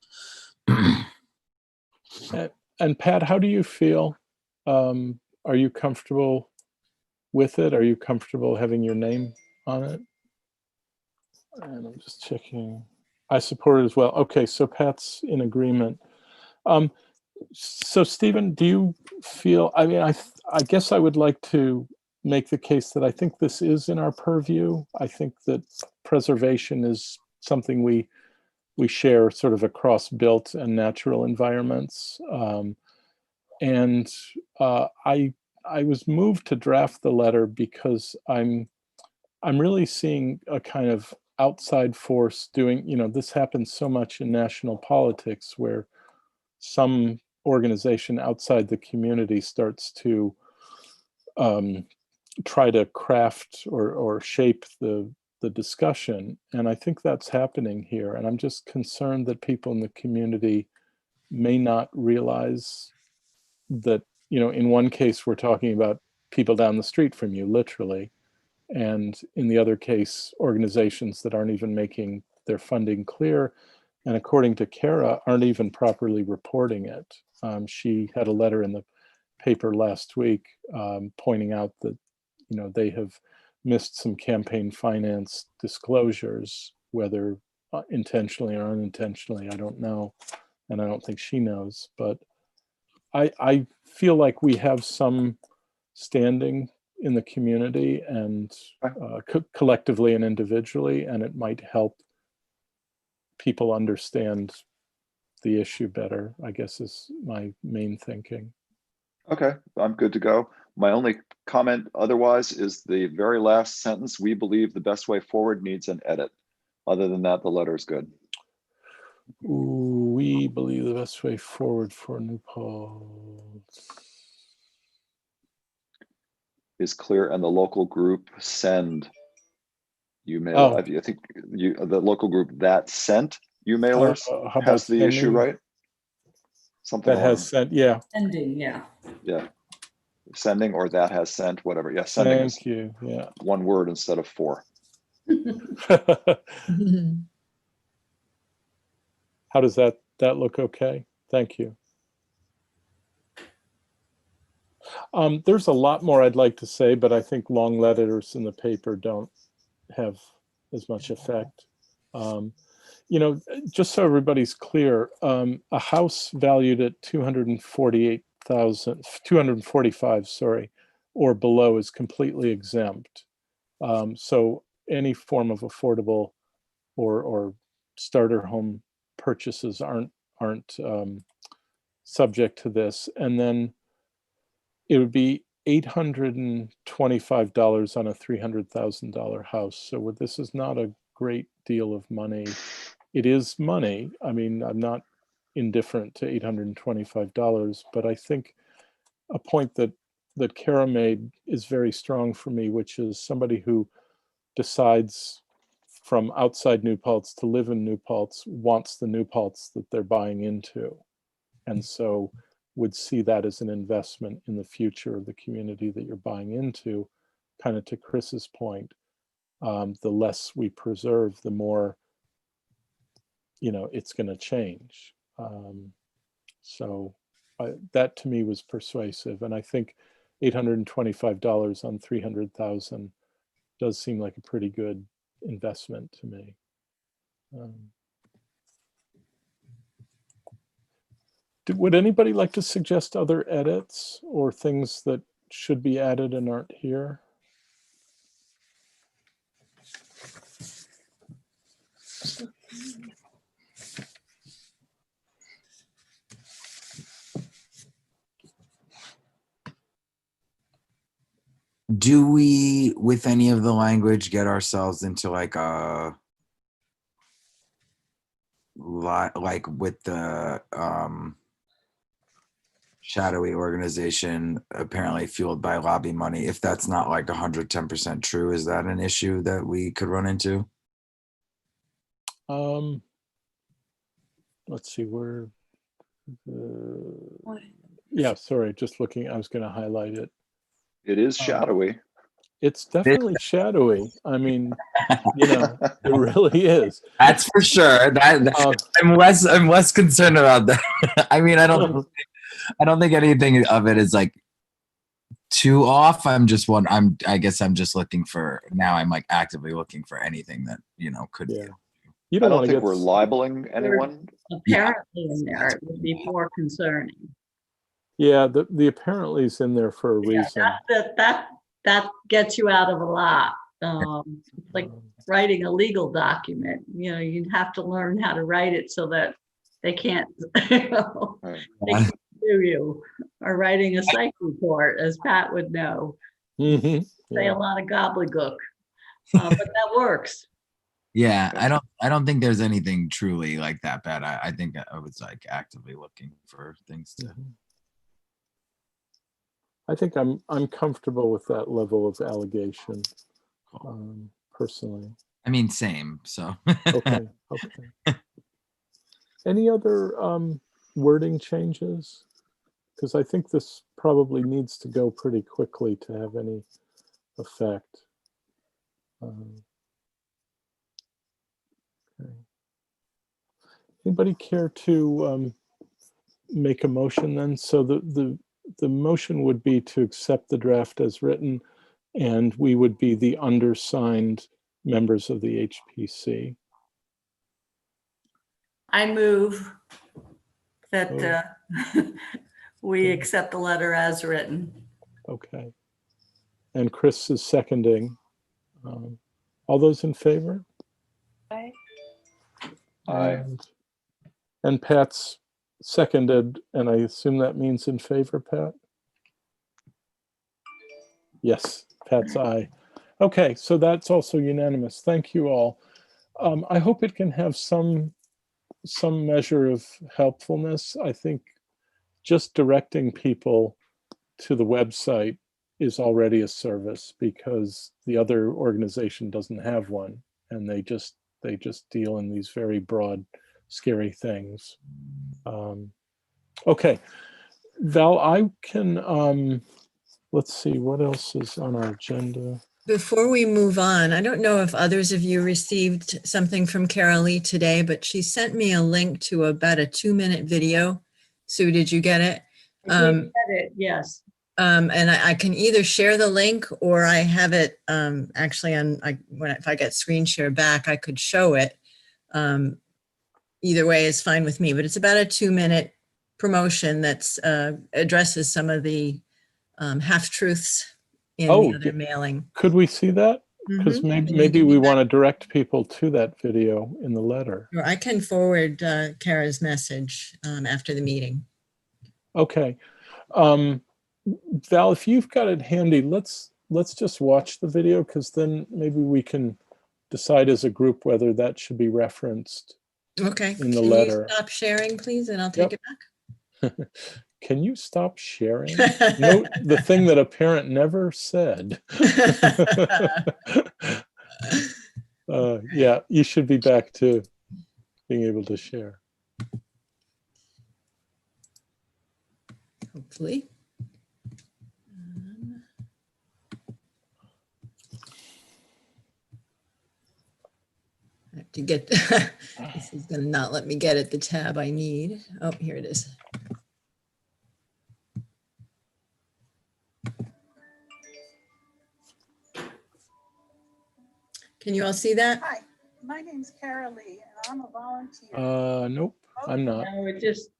it. And Pat, how do you feel? Are you comfortable with it? Are you comfortable having your name on it? And I'm just checking. I support it as well. Okay, so Pat's in agreement. So Stephen, do you feel, I mean, I guess I would like to make the case that I think this is in our purview. I think that preservation is something we share sort of across built and natural environments. And I was moved to draft the letter because I'm really seeing a kind of outside force doing, this happens so much in national politics, where some organization outside the community starts to try to craft or shape the discussion. And I think that's happening here. And I'm just concerned that people in the community may not realize that, in one case, we're talking about people down the street from you, literally. And in the other case, organizations that aren't even making their funding clear, and according to Kara, aren't even properly reporting it. She had a letter in the paper last week pointing out that, you know, they have missed some campaign finance disclosures, whether intentionally or unintentionally, I don't know. And I don't think she knows, but I feel like we have some standing in the community and collectively and individually, and it might help people understand the issue better, I guess is my main thinking. Okay, I'm good to go. My only comment otherwise is the very last sentence, we believe the best way forward needs an edit. Other than that, the letter is good. Ooh, we believe the best way forward for New Paltz Is clear, and the local group send you mail. Oh. I think the local group that sent you mailers how has about the issue, sending? right? Something That has along, sent, yeah. Ending, yeah. yeah, sending or that has sent, whatever. Yeah, sending is Thank you, yeah. one word instead of four. How does that look okay? Thank you. There's a lot more I'd like to say, but I think long letters in the paper don't have as much effect. You know, just so everybody's clear, a house valued at 245, sorry, or below is completely exempt. So any form of affordable or starter home purchases aren't subject to this. And then it would be $825 on a $300,000 house. So this is not a great deal of money. It is money. I mean, I'm not indifferent to $825, but I think a point that Kara made is very strong for me, which is somebody who decides from outside New Paltz to live in New Paltz wants the New Paltz that they're buying into. And so would see that as an investment in the future of the community that you're buying into. Kind of to Chris's point, the less we preserve, the more, you know, it's going to change. So that to me was persuasive. And I think $825 on 300,000 does seem like a pretty good investment to me. Would anybody like to suggest other edits or things that should be added and aren't here? Do we, with any of the language, get ourselves into like a like with the shadowy organization apparently fueled by lobby money? If that's not like 110% true, is that an issue that we could run into? Let's see where. Yeah, sorry, just looking. I was going to highlight it. It is shadowy. It's definitely shadowy. I mean, you know, it really is. That's for sure. I'm less concerned about that. I mean, I don't think anything of it is like too off. I guess I'm just looking for, now I'm like actively looking for anything that, you know, could be. You I don't don't want to think get we're libeling anyone. Apparently in there, it would be more concerning. Yeah, the apparently is in there for a reason. That gets you out of a lot. It's like writing a legal document. You know, you'd have to learn how to write it so that they can't, you know, they can't sue you. Or writing a psych report, as Pat would know. Mm-hmm. Say a lot of gobbledygook, but that works. Yeah, I don't think there's anything truly like that bad. I think I was like actively looking for things to. I think I'm comfortable with that level of allegation, personally. I mean, same. So. Okay. Any other wording changes? Because I think this probably needs to go pretty quickly to have any effect. Okay. Anybody care to make a motion then? So the motion would be to accept the draft as written, and we would be the undersigned members of the HPC. I move that we accept the letter as written. Okay. And Chris is seconding. All those in favor? Aye. Aye. And Pat's seconded, and I assume that means in favor, Pat? Yes, Pat's aye. Okay, so that's also unanimous. Thank you all. I hope it can have some measure of helpfulness. I think just directing people to the website is already a service, because the other organization doesn't have one, and they just deal in these very broad, scary things. Okay, Val, I can, let's see, what else is on our agenda? Before we move on, I don't know if others of you received something from Carol Lee today, but she sent me a link to about a 2-minute video. Sue, did you get it? I did get it, yes. And I can either share the link, or I have it actually if I get screen share back, I could show it. Either way is fine with me, but it's about a 2-minute promotion that's addresses some of the half-truths in the other mailing. Could we see that? Because Mhm. maybe we want to direct people to that video in the letter. Or I can forward Kara's message after the meeting. Okay. Val, if you've got it handy, let's just watch the video, because then maybe we can decide as a group whether that should be referenced Okay. in the Can letter. you stop sharing, please, and I'll take it back? Can you stop sharing? Note the thing that a parent never said. Yeah, you should be back to being able to share. Hopefully. I have to get, this is going to not let me get at the tab I need. Oh, here it is. Can you all see that? Hi, my name's Carol Lee, and I'm a volunteer. Nope, I'm not. No, it just,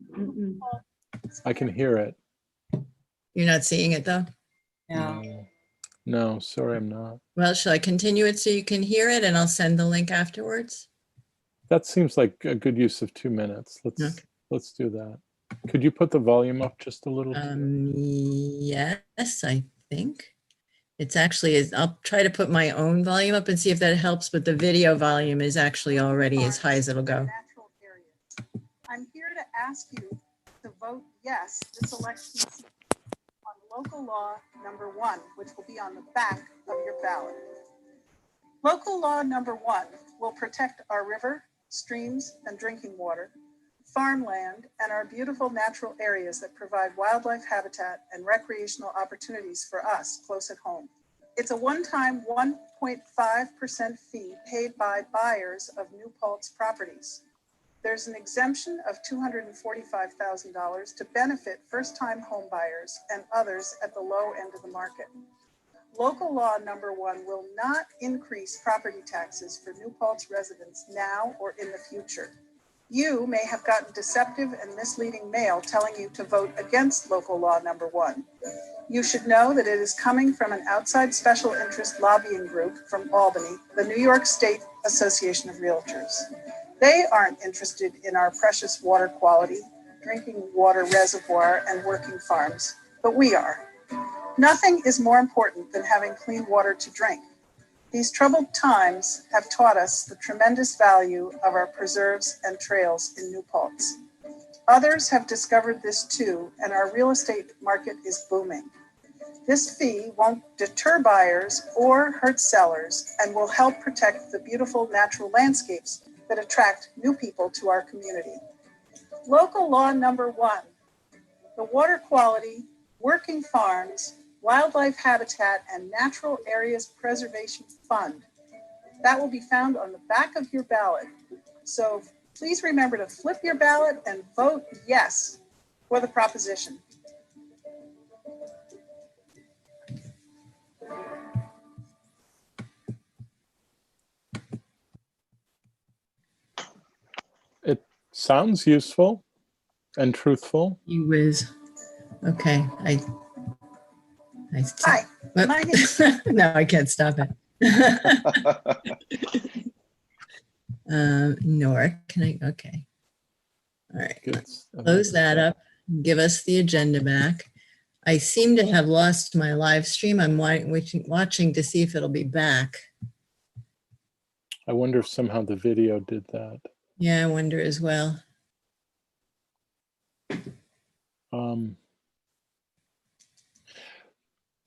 I can hear it. You're not seeing it though? yeah. No, sorry, I'm not. Well, shall I continue it so you can hear it, and I'll send the link afterwards? That seems like a good use of 2 minutes. Let's do that. Could you put the volume up just a little? Yes, I think. It's actually, I'll try to put my own volume up and see if that helps, but the video volume is actually already as high as it'll go. Natural areas. I'm here to ask you to vote yes this election season on local law number 1, which will be on the back of your ballot. Local law number 1 will protect our river, streams, and drinking water, farmland, and our beautiful natural areas that provide wildlife habitat and recreational opportunities for us close at home. It's a one-time 1.5% fee paid by buyers of New Paltz properties. There's an exemption of $245,000 to benefit first-time home buyers and others at the low end of the market. Local law number 1 will not increase property taxes for New Paltz residents now or in the future. You may have gotten deceptive and misleading mail telling you to vote against local law number 1. You should know that it is coming from an outside special interest lobbying group from Albany, the New York State Association of Realtors. They aren't interested in our precious water quality, drinking water reservoir, and working farms, but we are. Nothing is more important than having clean water to drink. These troubled times have taught us the tremendous value of our preserves and trails in New Paltz. Others have discovered this too, and our real estate market is booming. This fee won't deter buyers or hurt sellers and will help protect the beautiful natural landscapes that attract new people to our community. Local law number 1, the water quality Working Farms Wildlife Habitat and Natural Areas Preservation Fund. That will be found on the back of your ballot. So please remember to flip your ballot and vote yes for the proposition. It sounds useful and truthful. You whiz. Okay, Hi, Whoop. my name- No, I can't stop it. Nora, can I? Okay. All right. Good. Close that up. Give us the agenda back. I seem to have lost my live stream. I'm watching to see if it'll be back. I wonder if somehow the video did that. Yeah, I wonder as well.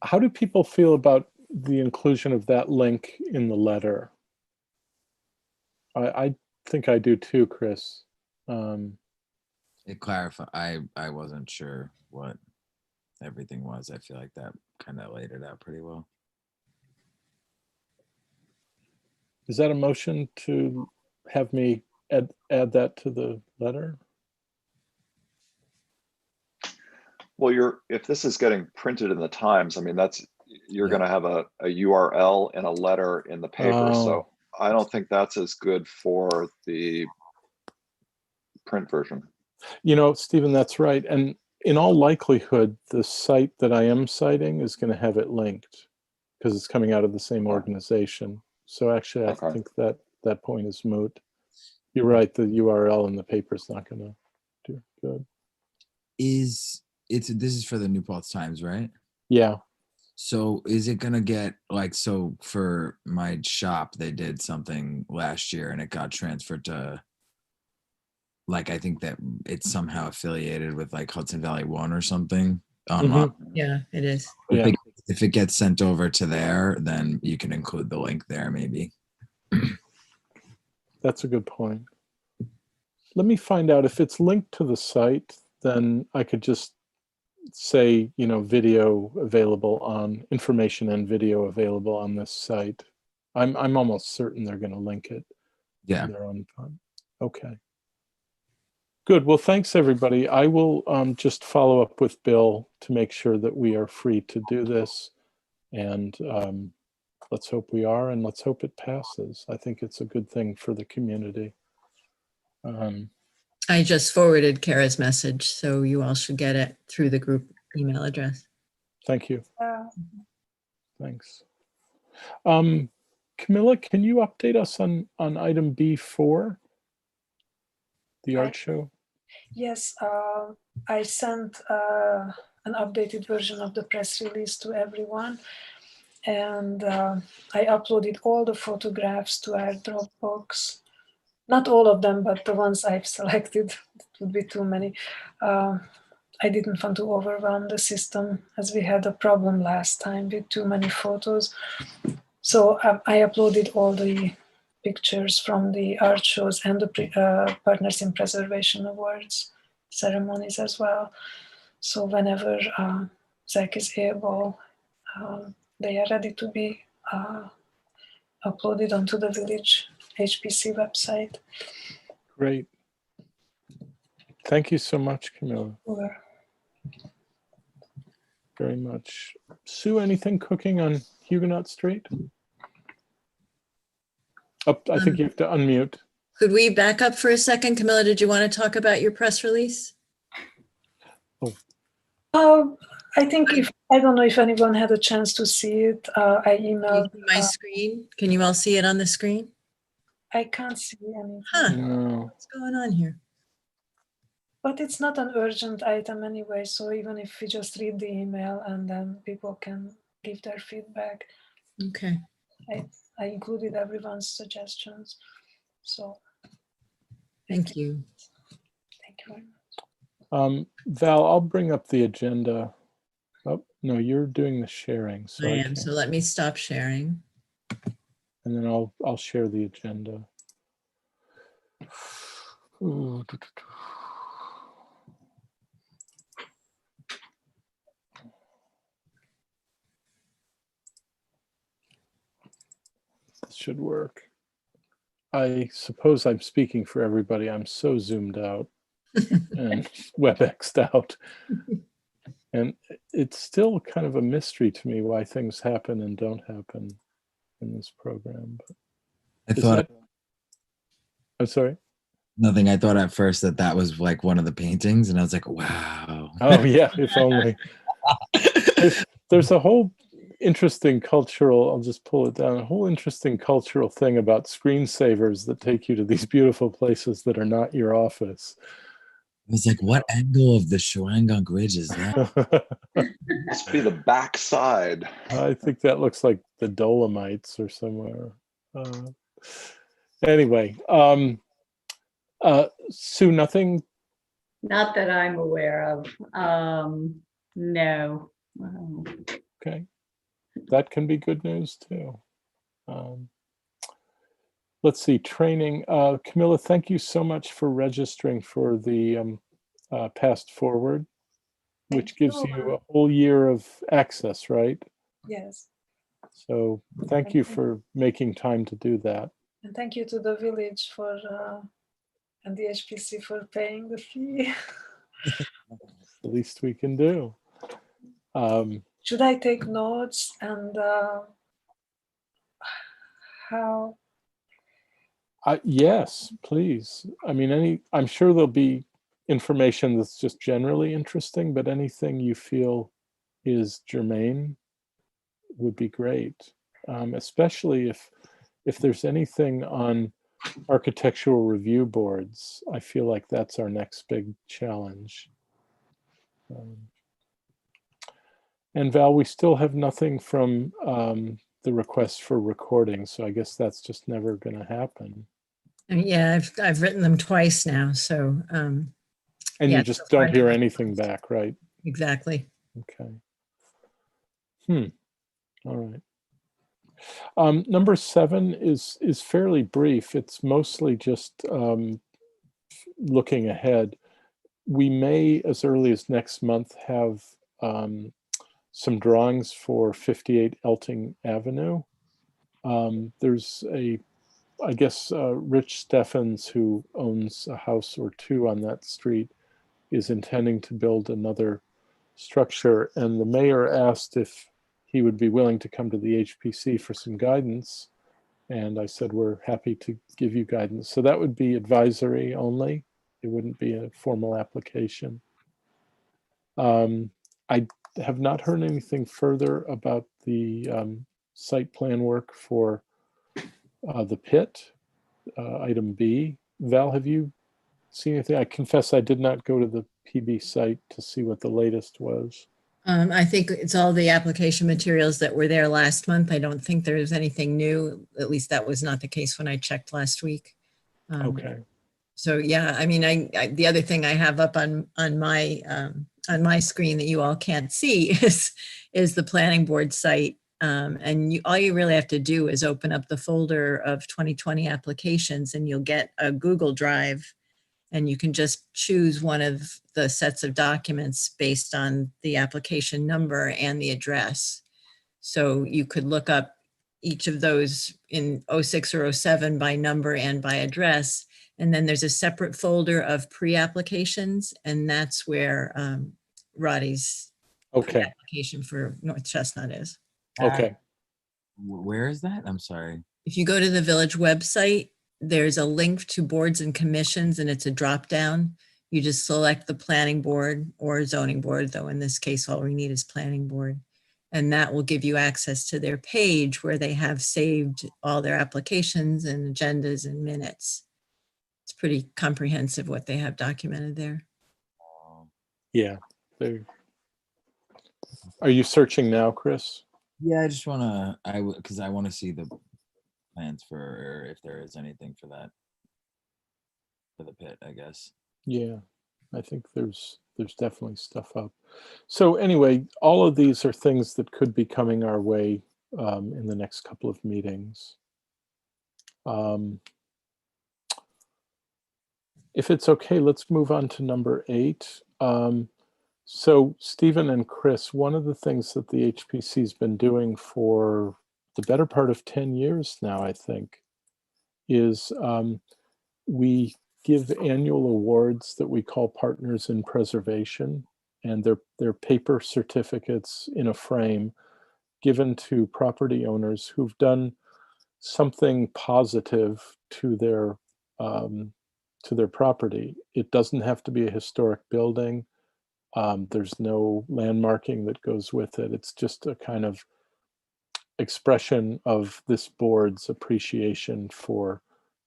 How do people feel about the inclusion of that link in the letter? I think I do too, Chris. It clarified. I wasn't sure what everything was. I feel like that kind of laid it out pretty well. Is that a motion to have me add that to the letter? Well, if this is getting printed in the Times, I mean, you're going to have a URL and a letter in the paper. So I don't think that's as good for the print version. You know, Stephen, that's right. And in all likelihood, the site that I am citing is going to have it linked because it's coming out of the same organization. So actually, I think that point is moot. You're right. The URL in the paper is not going to do good. This is for the New Paltz Times, right? Yeah. So is it gonna get like, so for my shop, they did something last year and it got transferred to, like, I think that it's somehow affiliated with like Hudson Valley One or something online. Yeah, it is. Yeah. If it gets sent over to there, then you can include the link there, maybe. That's a good point. Let me find out if it's linked to the site, then I could just say, you know, video available on information and video available on this site. I'm almost certain they're going to link it. Yeah. To their own time. Okay. Good. Well, thanks everybody. I will just follow up with Bill to make sure that we are free to do this. And let's hope we are, and let's hope it passes. I think it's a good thing for the community. I just forwarded Kara's message, so you all should get it through the group email address. Thank you. Thanks. Camilla, can you update us on item B4, the art show? Yes, I sent an updated version of the press release to everyone, and I uploaded all the photographs to our Dropbox. Not all of them, but the ones I've selected. It would be too many. I didn't want to overwhelm the system, as we had a problem last time with too many photos. So I uploaded all the pictures from the art shows and the Partners in Preservation Awards ceremonies as well. So whenever Zach is able, they are ready to be uploaded onto the Village HPC website. Great. Thank you so much, Camilla. Sure. Very much. Sue, anything cooking on Huguenot Street? Oh, I think you have to unmute. Could we back up for a second? Camilla, did you want to talk about your press release? I think I don't know if anyone had a chance to see it. I emailed. My screen. Can you all see it on the screen? I can't see anything. Huh. No. What's going on here? But it's not an urgent item anyway, so even if we just read the email and then people can give their feedback. Okay. I included everyone's suggestions. So. Thank you. Thank you very much. Val, I'll bring up the agenda. Oh, no, you're doing the sharing. So I am. So let me stop sharing. And then I'll share the agenda. Ooh, should work. I suppose I'm speaking for everybody. I'm so zoomed out and WebExed out. And it's still kind of a mystery to me why things happen and don't happen in this program. But I thought I'm sorry? nothing. I thought at first that was like one of the paintings, and I was like, wow. Oh yeah, if only. There's a whole interesting cultural, I'll just pull it down, a whole interesting cultural thing about screensavers that take you to these beautiful places that are not your office. I was like, what angle of the Shawangunk Ridge is that? Must be the backside. I think that looks like the Dolomites or somewhere. Anyway, Sue, nothing? Not that I'm aware of. No. Okay. That can be good news too. Let's see, training. Camilla, thank you so much for registering for the Past Forward, which gives you a whole year of access, right? Yes. So thank you for making time to do that. And thank you to the village for and the HPC for paying the fee. The least we can do. Should I take notes and how? Yes, please. I mean, I'm sure there'll be information that's just generally interesting, but anything you feel is germane would be great. Especially if there's anything on architectural review boards. I feel like that's our next big challenge. And Val, we still have nothing from the request for recording, so I guess that's just never going to happen. Yeah, I've written them twice now, so. And yeah, you just don't hear anything back, right? Exactly. Okay. All right. Number 7 is fairly brief. It's mostly just looking ahead. We may, as early as next month, have some drawings for 58 Elting Avenue. There's I guess Rich Steffens, who owns a house or two on that street, is intending to build another structure. And the mayor asked if he would be willing to come to the HPC for some guidance. And I said, we're happy to give you guidance. So that would be advisory only. It wouldn't be a formal application. I have not heard anything further about the site plan work for the pit, item B. Val, have you seen anything? I confess I did not go to the PB site to see what the latest was. I think it's all the application materials that were there last month. I don't think there's anything new. At least that was not the case when I checked last week. Okay. So yeah, I mean, I the other thing I have up on my screen that you all can't see is the planning board site. And all you really have to do is open up the folder of 2020 applications and you'll get a Google Drive, and you can just choose one of the sets of documents based on the application number and the address. So you could look up each of those in 06 or 07 by number and by address. And then there's a separate folder of pre-applications, and that's where Roddy's application for North Chestnut is. Okay. Where is that? I'm sorry. If you go to the village website, there's a link to boards and commissions, and it's a drop down. You just select the planning board or zoning board, though in this case, all we need is planning board. And that will give you access to their page where they have saved all their applications and agendas and minutes. It's pretty comprehensive what they have documented there. Yeah. Are you searching now, Chris? Yeah, I just want to, because I want to see the plans for if there is anything for that, for the pit, I guess. Yeah, I think there's definitely stuff up. So anyway, all of these are things that could be coming our way in the next couple of meetings. If it's okay, let's move on to number 8. So Stephen and Chris, one of the things that the HPC has been doing for the better part of 10 years now, I think, is we give annual awards that we call Partners in Preservation, and they're paper certificates in a frame given to property owners who've done something positive to their property. It doesn't have to be a historic building. There's no landmarking that goes with it. It's just a kind of expression of this board's appreciation for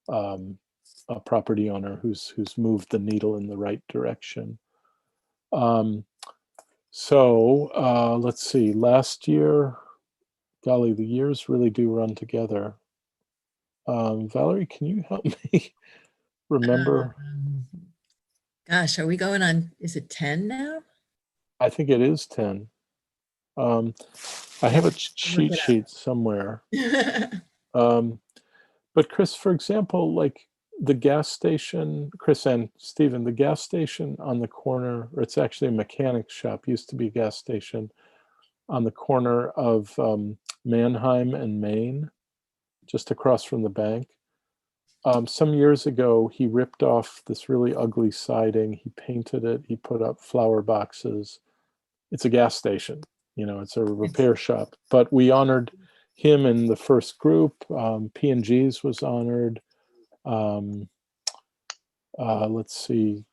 a property owner who's moved the needle in the right direction. So let's see, last year, golly, the years really do run together. Valerie, can you help me remember? Gosh, are we going on, is it 10 now? I think it is 10. I have a cheat it up. sheet somewhere. But Chris, for example, like the gas station, Chris and Stephen, the gas station on the corner, or it's actually a mechanic shop, used to be a gas station on the corner of Mannheim and Main, just across from the bank. Some years ago, he ripped off this really ugly siding. He painted it. He put up flower boxes. It's a gas station, it's a repair shop. But we honored him in the first group. P&G's was honored. Let's see,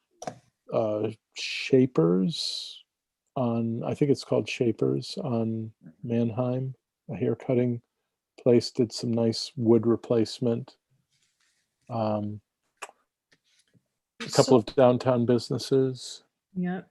Shapers I think it's called Shapers on Mannheim, a hair cutting place, did some nice wood replacement. A couple of downtown businesses. Yep.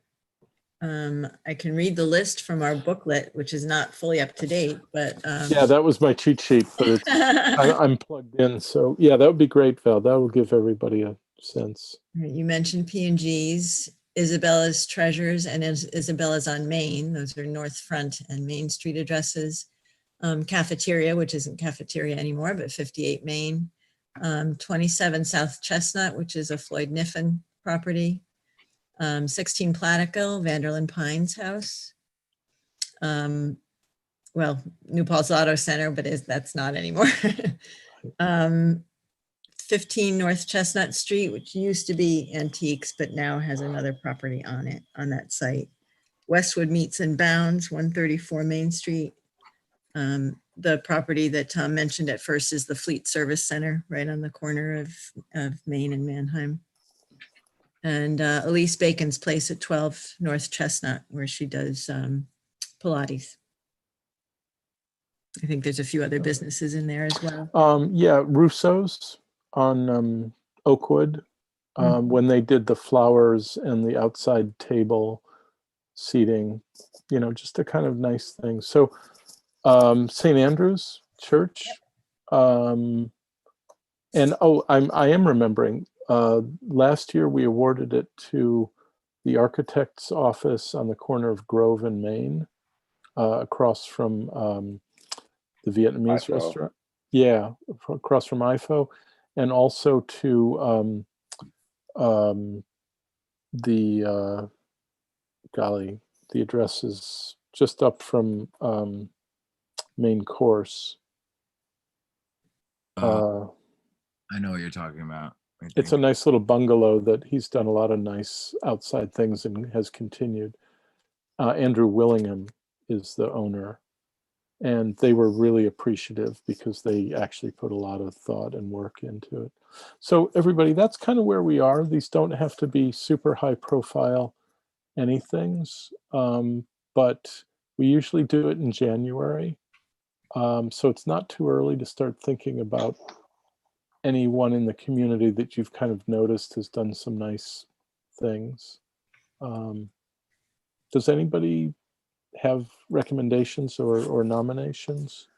I can read the list from our booklet, which is not fully up to date, but yeah, that was my cheat sheet, but I'm plugged in. So yeah, that would be great, Val. That will give everybody a sense. You mentioned P&G's, Isabella's Treasures, and Isabella's on Main. Those are North Front and Main Street addresses. Cafeteria, which isn't cafeteria anymore, but 58 Main. 27 South Chestnut, which is a Floyd Niffen property. 16 Platico, Vanderlyn Pines house. Well, New Paltz Auto Center, but that's not anymore. 15 North Chestnut Street, which used to be Antiques, but now has another property on it, on that site. Westwood Meats and Bounds, 134 Main Street. The property that Tom mentioned at first is the Fleet Service Center, right on the corner of Main and Mannheim. And Elise Bacon's place at 12 North Chestnut, where she does Pilates. I think there's a few other businesses in there as well. Yeah, Russo's on Oakwood, when they did the flowers and the outside table seating, just a kind of nice thing. So St. Andrew's Church, and I am remembering, last year we awarded it to the architect's office on the corner of Grove and Main, across from the Vietnamese IFO. restaurant. Yeah, across from IFO, and also to the the address is just up from Main Course. I know what you're talking about. It's a nice little bungalow that he's done a lot of nice outside things and has continued. Andrew Willingham is the owner, and they were really appreciative because they actually put a lot of thought and work into it. So everybody, that's kind of where we are. These don't have to be super high profile anythings, but we usually do it in January. So it's not too early to start thinking about anyone in the community that you've kind of noticed has done some nice things. Does anybody have recommendations or nominations?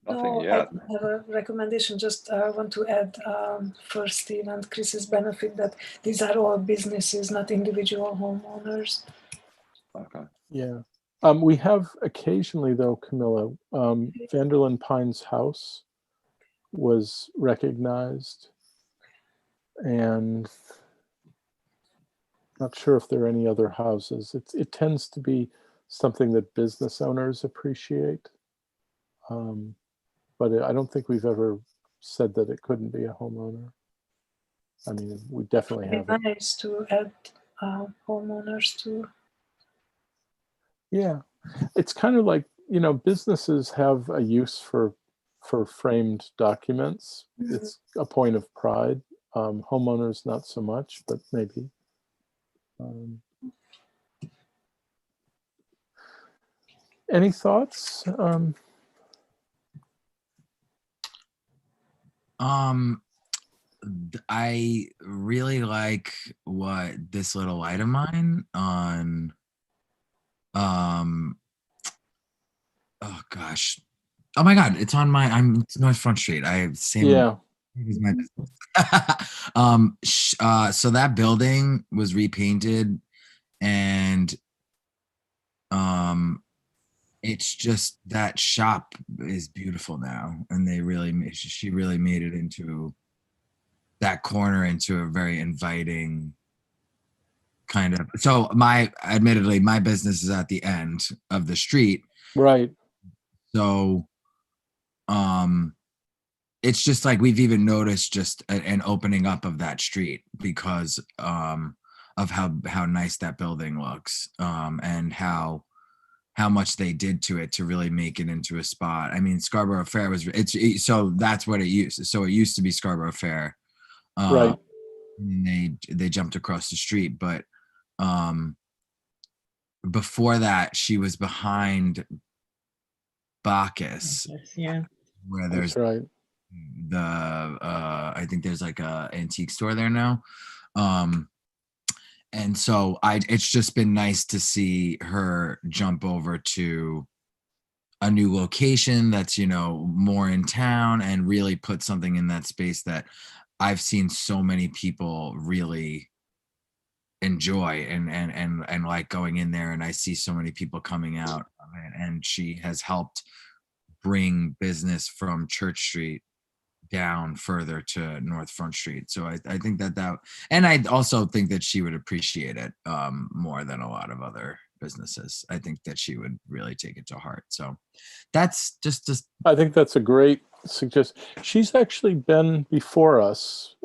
Nothing No, yet. I don't have a recommendation. Just want to add for Steve and Chris's benefit that these are all businesses, not individual homeowners. Okay. Yeah. We have occasionally, though, Camilla, Vanderlyn Pines House was recognized, and not sure if there are any other houses. It tends to be something that business owners appreciate. But I don't think we've ever said that it couldn't be a homeowner. I mean, we definitely It'd have be it. nice to add homeowners to. Yeah, it's kind of like, you know, businesses have a use for framed documents. It's a point of pride. Homeowners, not so much, but maybe. Any thoughts? I really like what this little light of mine on, oh gosh, oh my God, it's on it's North Front Street. I have the same. Yeah. Is my business. So that building was repainted, and it's just, that shop is beautiful now, and she really made it into that corner into a very inviting kind of. So admittedly, my business is at the end of the street, Right. so it's just like we've even noticed just an opening up of that street because of how nice that building looks, and how much they did to it to really make it into a spot. I mean, Scarborough Fair so that's what it used. So it used to be Scarborough Fair. Right. And they jumped across the street, but before that, she was behind Bacchus, Yeah. where there's That's right. I think there's like a antique store there now. And so it's just been nice to see her jump over to a new location that's, you know, more in town, and really put something in that space that I've seen so many people really enjoy and like going in there, and I see so many people coming out of it, and she has helped bring business from Church Street down further to North Front Street. So I think that and I also think that she would appreciate it more than a lot of other businesses. I think that she would really take it to heart. So that's just I think that's a great suggestion. She's actually been before us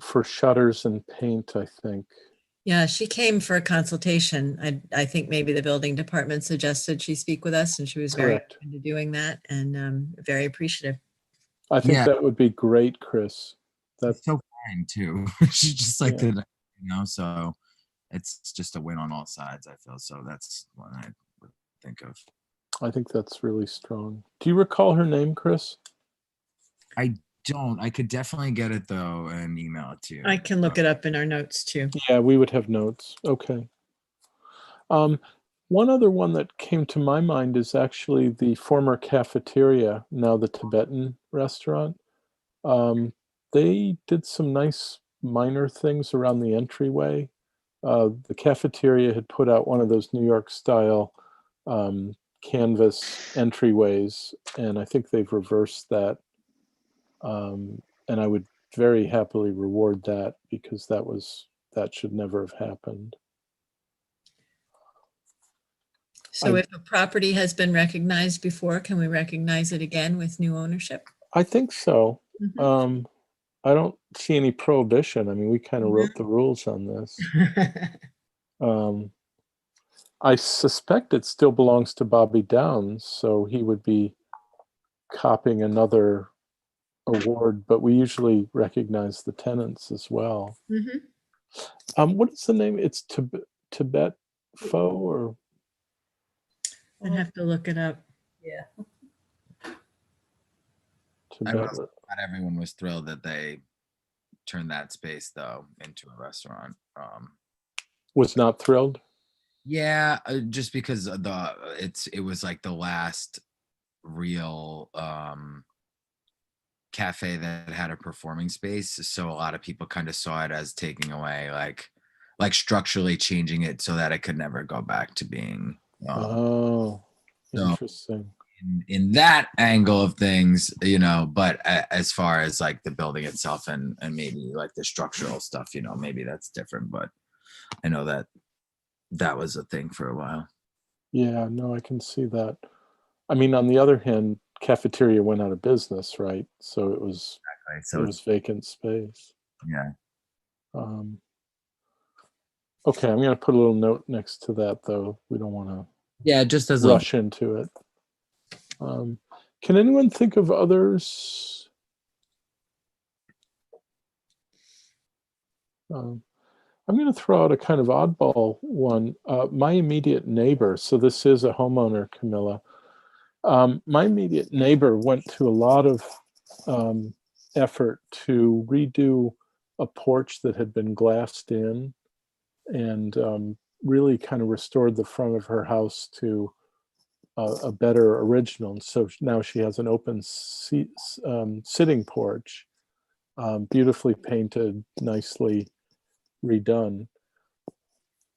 for shutters and paint, I think. Yeah, she came for a consultation. I think maybe the building department suggested she speak with us, and she was very Correct. open to doing that, and very appreciative. I think Yeah. that would be great, Chris. That's so kind too. She's just like Yeah. So it's just a win on all sides, I feel. So that's what I would think of. I think that's really strong. Do you recall her name, Chris? I don't. I could definitely get it though and email it to you. I can look it up in our notes too. Yeah, we would have notes. Okay. One other one that came to my mind is actually the former cafeteria, now the Tibetan restaurant. They did some nice minor things around the entryway. The cafeteria had put out one of those New York style canvas entryways, and I think they've reversed that. And I would very happily reward that, because that should never have happened. So if a property has been recognized before, can we recognize it again with new ownership? I think so. Mhm. I don't see any prohibition. I mean, we kind of wrote the rules on this. I suspect it still belongs to Bobby Downs, so he would be copying another award, but we usually recognize the tenants as well. Mhm. What is the name? It's Tibet Fo, or I'd have to look it up. Yeah. Tibet. Not everyone was thrilled that they turned that space though into a restaurant. Was not thrilled. Yeah, just because it was like the last real cafe that had a performing space, so a lot of people kind of saw it as taking away, like structurally changing it so that it could never go back to being Oh, so interesting. in that angle of things, you know. But as far as like the building itself and maybe like the structural stuff, you know, maybe that's different. But I know that that was a thing for a while. Yeah, no, I can see that. I mean, on the other hand, cafeteria went out of business, right? So it was Right? it was vacant space. Yeah. Okay, I'm going to put a little note next to that, though. We don't want to Yeah, just as rush into it. Can anyone think of others? I'm going to throw out a kind of oddball one. My immediate neighbor, so this is a homeowner, Camilla. My immediate neighbor went to a lot of effort to redo a porch that had been glassed in, and really kind of restored the front of her house to a better original. And so now she has an open sitting porch, beautifully painted, nicely redone.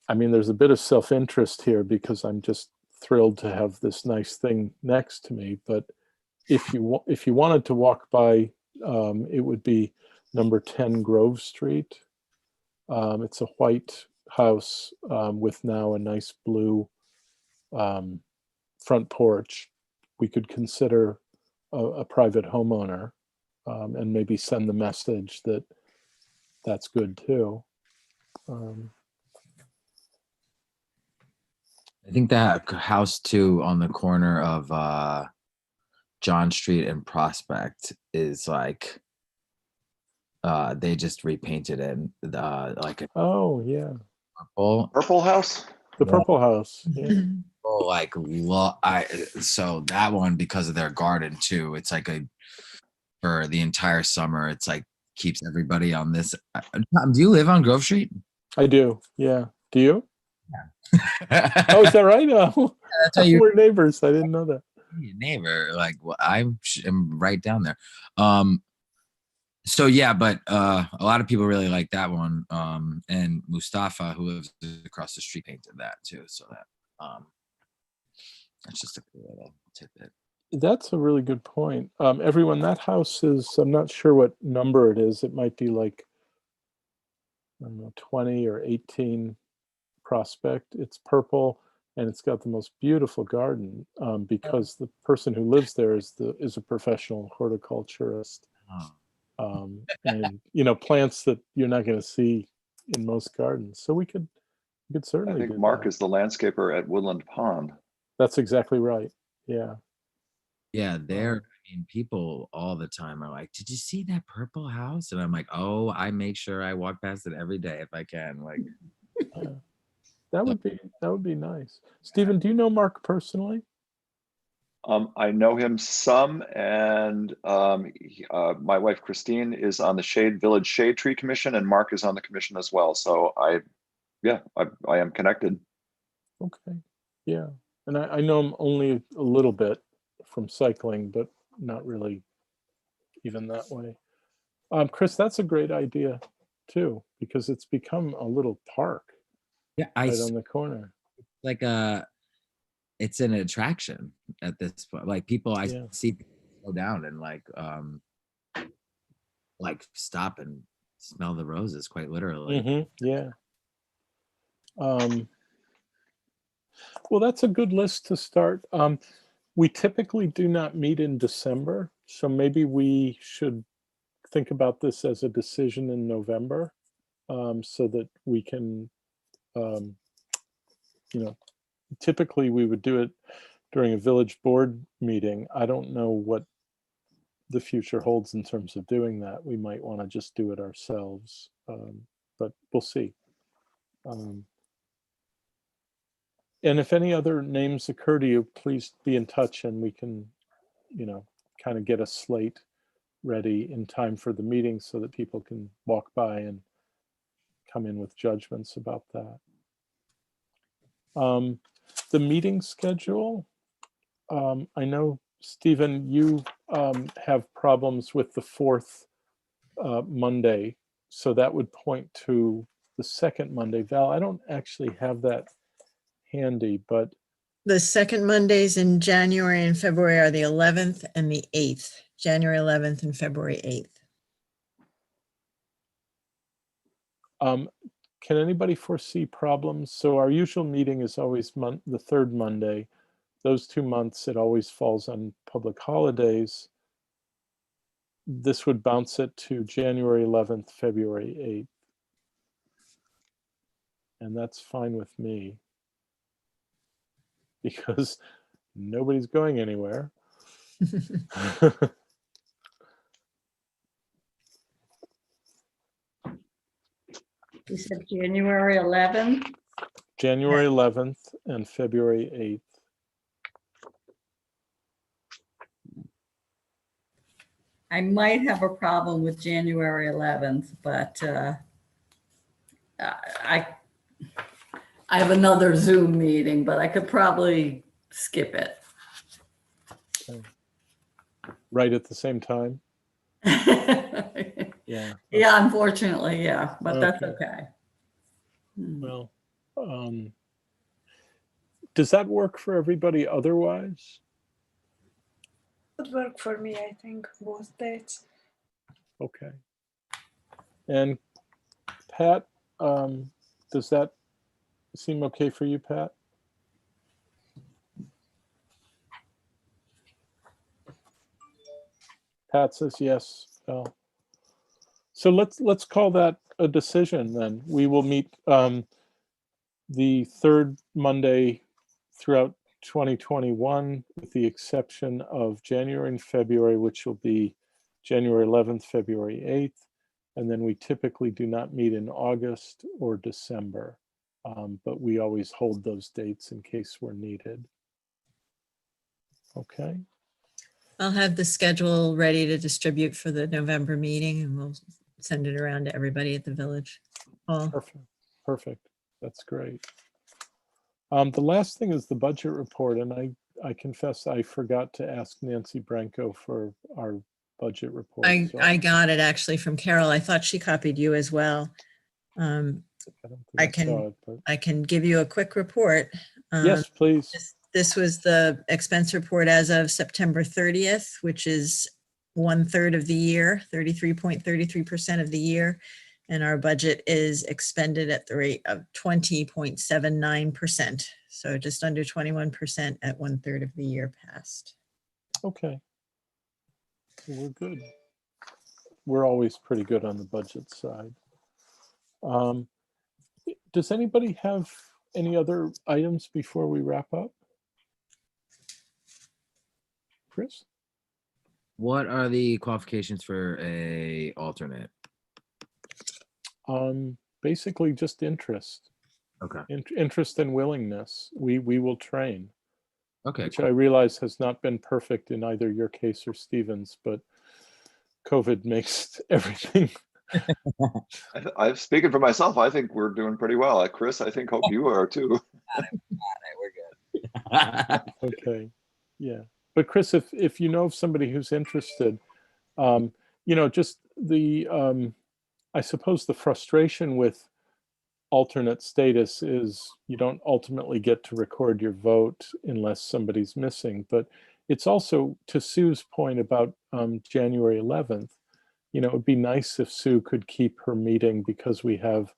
I mean, there's a bit of self-interest here because I'm just thrilled to have this nice thing next to me. But if you wanted to walk by, it would be number 10 Grove Street. It's a white house with now a nice blue front porch. We could consider a private homeowner and maybe send the message that that's good too. I think that house too on the corner of John Street and Prospect is like they just repainted it like a Oh yeah, Purple house? the purple house. Yeah. like so that one, because of their garden too, it's like for the entire summer, it's like keeps everybody on this. Do you live on Grove Street? I do. Yeah. Do you? Yeah. Oh, is that right? Oh, That's how you we're neighbors. I didn't know that. your neighbor. Like, well, I'm right down there. So yeah, but a lot of people really like that one. And Mustafa, who lives across the street, painted that too. So that that's just a cool little tidbit. That's a really good point. Everyone, that house is, I'm not sure what number it is. It might be like, I don't know, 20 or 18 Prospect. It's purple and it's got the most beautiful garden because the person who lives there is a professional horticulturist. And plants that you're not going to see in most gardens. So we could certainly I think do Mark that. is the landscaper at Woodland Pond. That's exactly right. Yeah. Yeah, I mean, people all the time are like, "Did you see that purple house?" And I'm like, "Oh, I make sure I walk past it every day if I can." Like, that would be nice. Stephen, do you know Mark personally? I know him some, and my wife Christine is on the Village Shade Tree Commission, and Mark is on the commission as well. So I am connected. Okay, yeah, and I know him only a little bit from cycling, but not really even that way. Chris, that's a great idea too, because it's become a little park. yeah, right on the corner. Like it's an attraction at this point. Like people, I see people go down and like stop and smell the roses, quite literally. Mm-hmm. Yeah. Well, that's a good list to start. We typically do not meet in December, so maybe we should think about this as a decision in November, so that we can, typically we would do it during a village board meeting. I don't know what the future holds in terms of doing that. We might want to just do it ourselves, but we'll see. And if any other names occur to you, please be in touch and we can, kind of get a slate ready in time for the meeting so that people can walk by and come in with judgments about that. The meeting schedule, I know, Stephen, you have problems with the fourth Monday, so that would point to the second Monday. Val, I don't actually have that handy, but The second Mondays in January and February are the 11th and the 8th, January 11th and February 8th. can anybody foresee problems? So our usual meeting is always the third Monday. Those 2 months, it always falls on public holidays. This would bounce it to January 11th, February 8th. And that's fine with me because nobody's going anywhere. You said January 11th? January 11th and February 8th. I might have a problem with January 11th, but I have another Zoom meeting, but I could probably skip it. Okay. Right at the same time? Yeah. Yeah, unfortunately, yeah, but that's Okay. okay. Well, does that work for everybody otherwise? Would work for me, I think, both dates. Okay. And Pat, does that seem okay for you, Pat? Pat says yes. Well, so let's call that a decision then. We will meet the third Monday throughout 2021, with the exception of January and February, which will be January 11th, February 8th. And then we typically do not meet in August or December, but we always hold those dates in case we're needed. Okay. I'll have the schedule ready to distribute for the November meeting, and we'll send it around to everybody at the village hall. Perfect. Perfect. That's great. The last thing is the budget report, and I confess I forgot to ask Nancy Branco for our budget report. So I got it actually from Carol. I thought she copied you as well. don't I think saw can it, but I can give you a quick report. yes, please. This was the expense report as of September 30th, which is 1/3 of the year, 33.33% of the year. And our budget is expended at the rate of 20.79%. So just under 21% at 1/3 of the year passed. Okay. We're good. We're always pretty good on the budget side. Does anybody have any other items before we wrap up? Chris? What are the qualifications for a alternate? Basically just interest. Okay. Interest and willingness. We will train. Okay. Which Cool. I realize has not been perfect in either your case or Stephen's, but COVID makes everything. I'm speaking for myself. I think we're doing pretty well. Chris, I think, hope you are too. We're good. Okay. Yeah. But Chris, if you know of somebody who's interested, just the, I suppose the frustration with alternate status is you don't ultimately get to record your vote unless somebody's missing. But it's also, to Sue's point about January 11th, it would be nice if Sue could keep her meeting because we have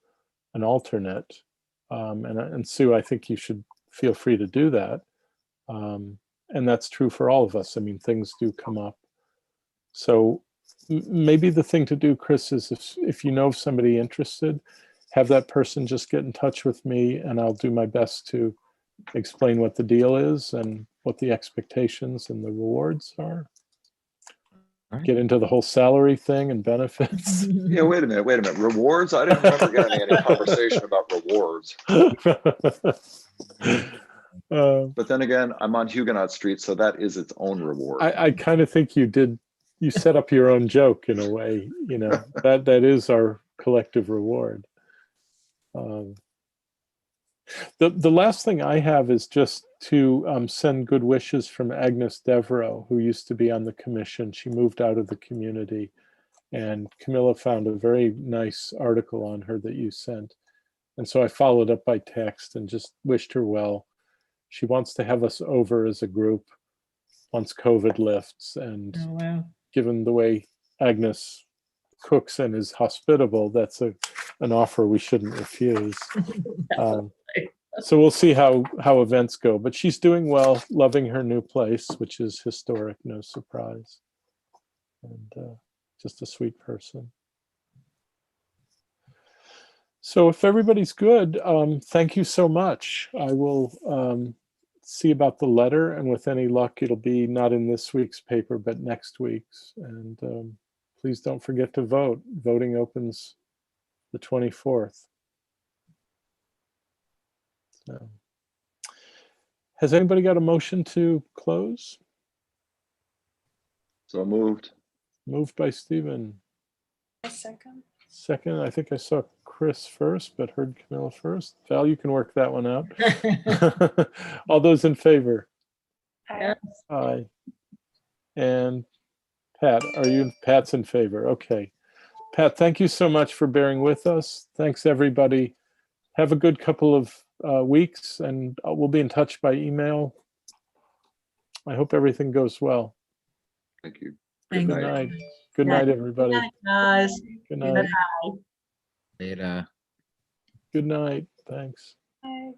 an alternate. And Sue, I think you should feel free to do that. And that's true for all of us. I mean, things do come up. So maybe the thing to do, Chris, is if you know of somebody interested, have that person just get in touch with me and I'll do my best to explain what the deal is and what the expectations and the rewards are. Right. Get into the whole salary thing and benefits. Yeah, wait a minute. Rewards? I didn't remember getting any conversation about rewards. But then again, I'm on Huguenot Street, so that is its own reward. I kind of think you set up your own joke in a way, that is our collective reward. The last thing I have is just to send good wishes from Agnes Devereaux, who used to be on the commission. She moved out of the community, and Camilla found a very nice article on her that you sent. And so I followed up by text and just wished her well. She wants to have us over as a group once COVID lifts. And Oh, wow. given the way Agnes cooks and is hospitable, that's a an offer we shouldn't refuse. So we'll see how events go. But she's doing well, loving her new place, which is historic, no surprise. And just a sweet person. So if everybody's good, thank you so much. I will see about the letter, and with any luck, it'll be not in this week's paper, but next week's. And please don't forget to vote. Voting opens the 24th. So, has anybody got a motion to close? So moved. Moved by Stephen. A second. Second, I think I saw Chris first, but heard Camilla first. Val, you can work that one out. All those in favor? I, Aye. And Pat, Pat's in favor? Okay. Pat, thank you so much for bearing with us. Thanks, everybody. Have a good couple of weeks, and we'll be in touch by email. I hope everything goes well. Thank you. Thank Good Good night. night. Good night, everybody. Good night, guys. Good night. Later. Good night. Thanks. I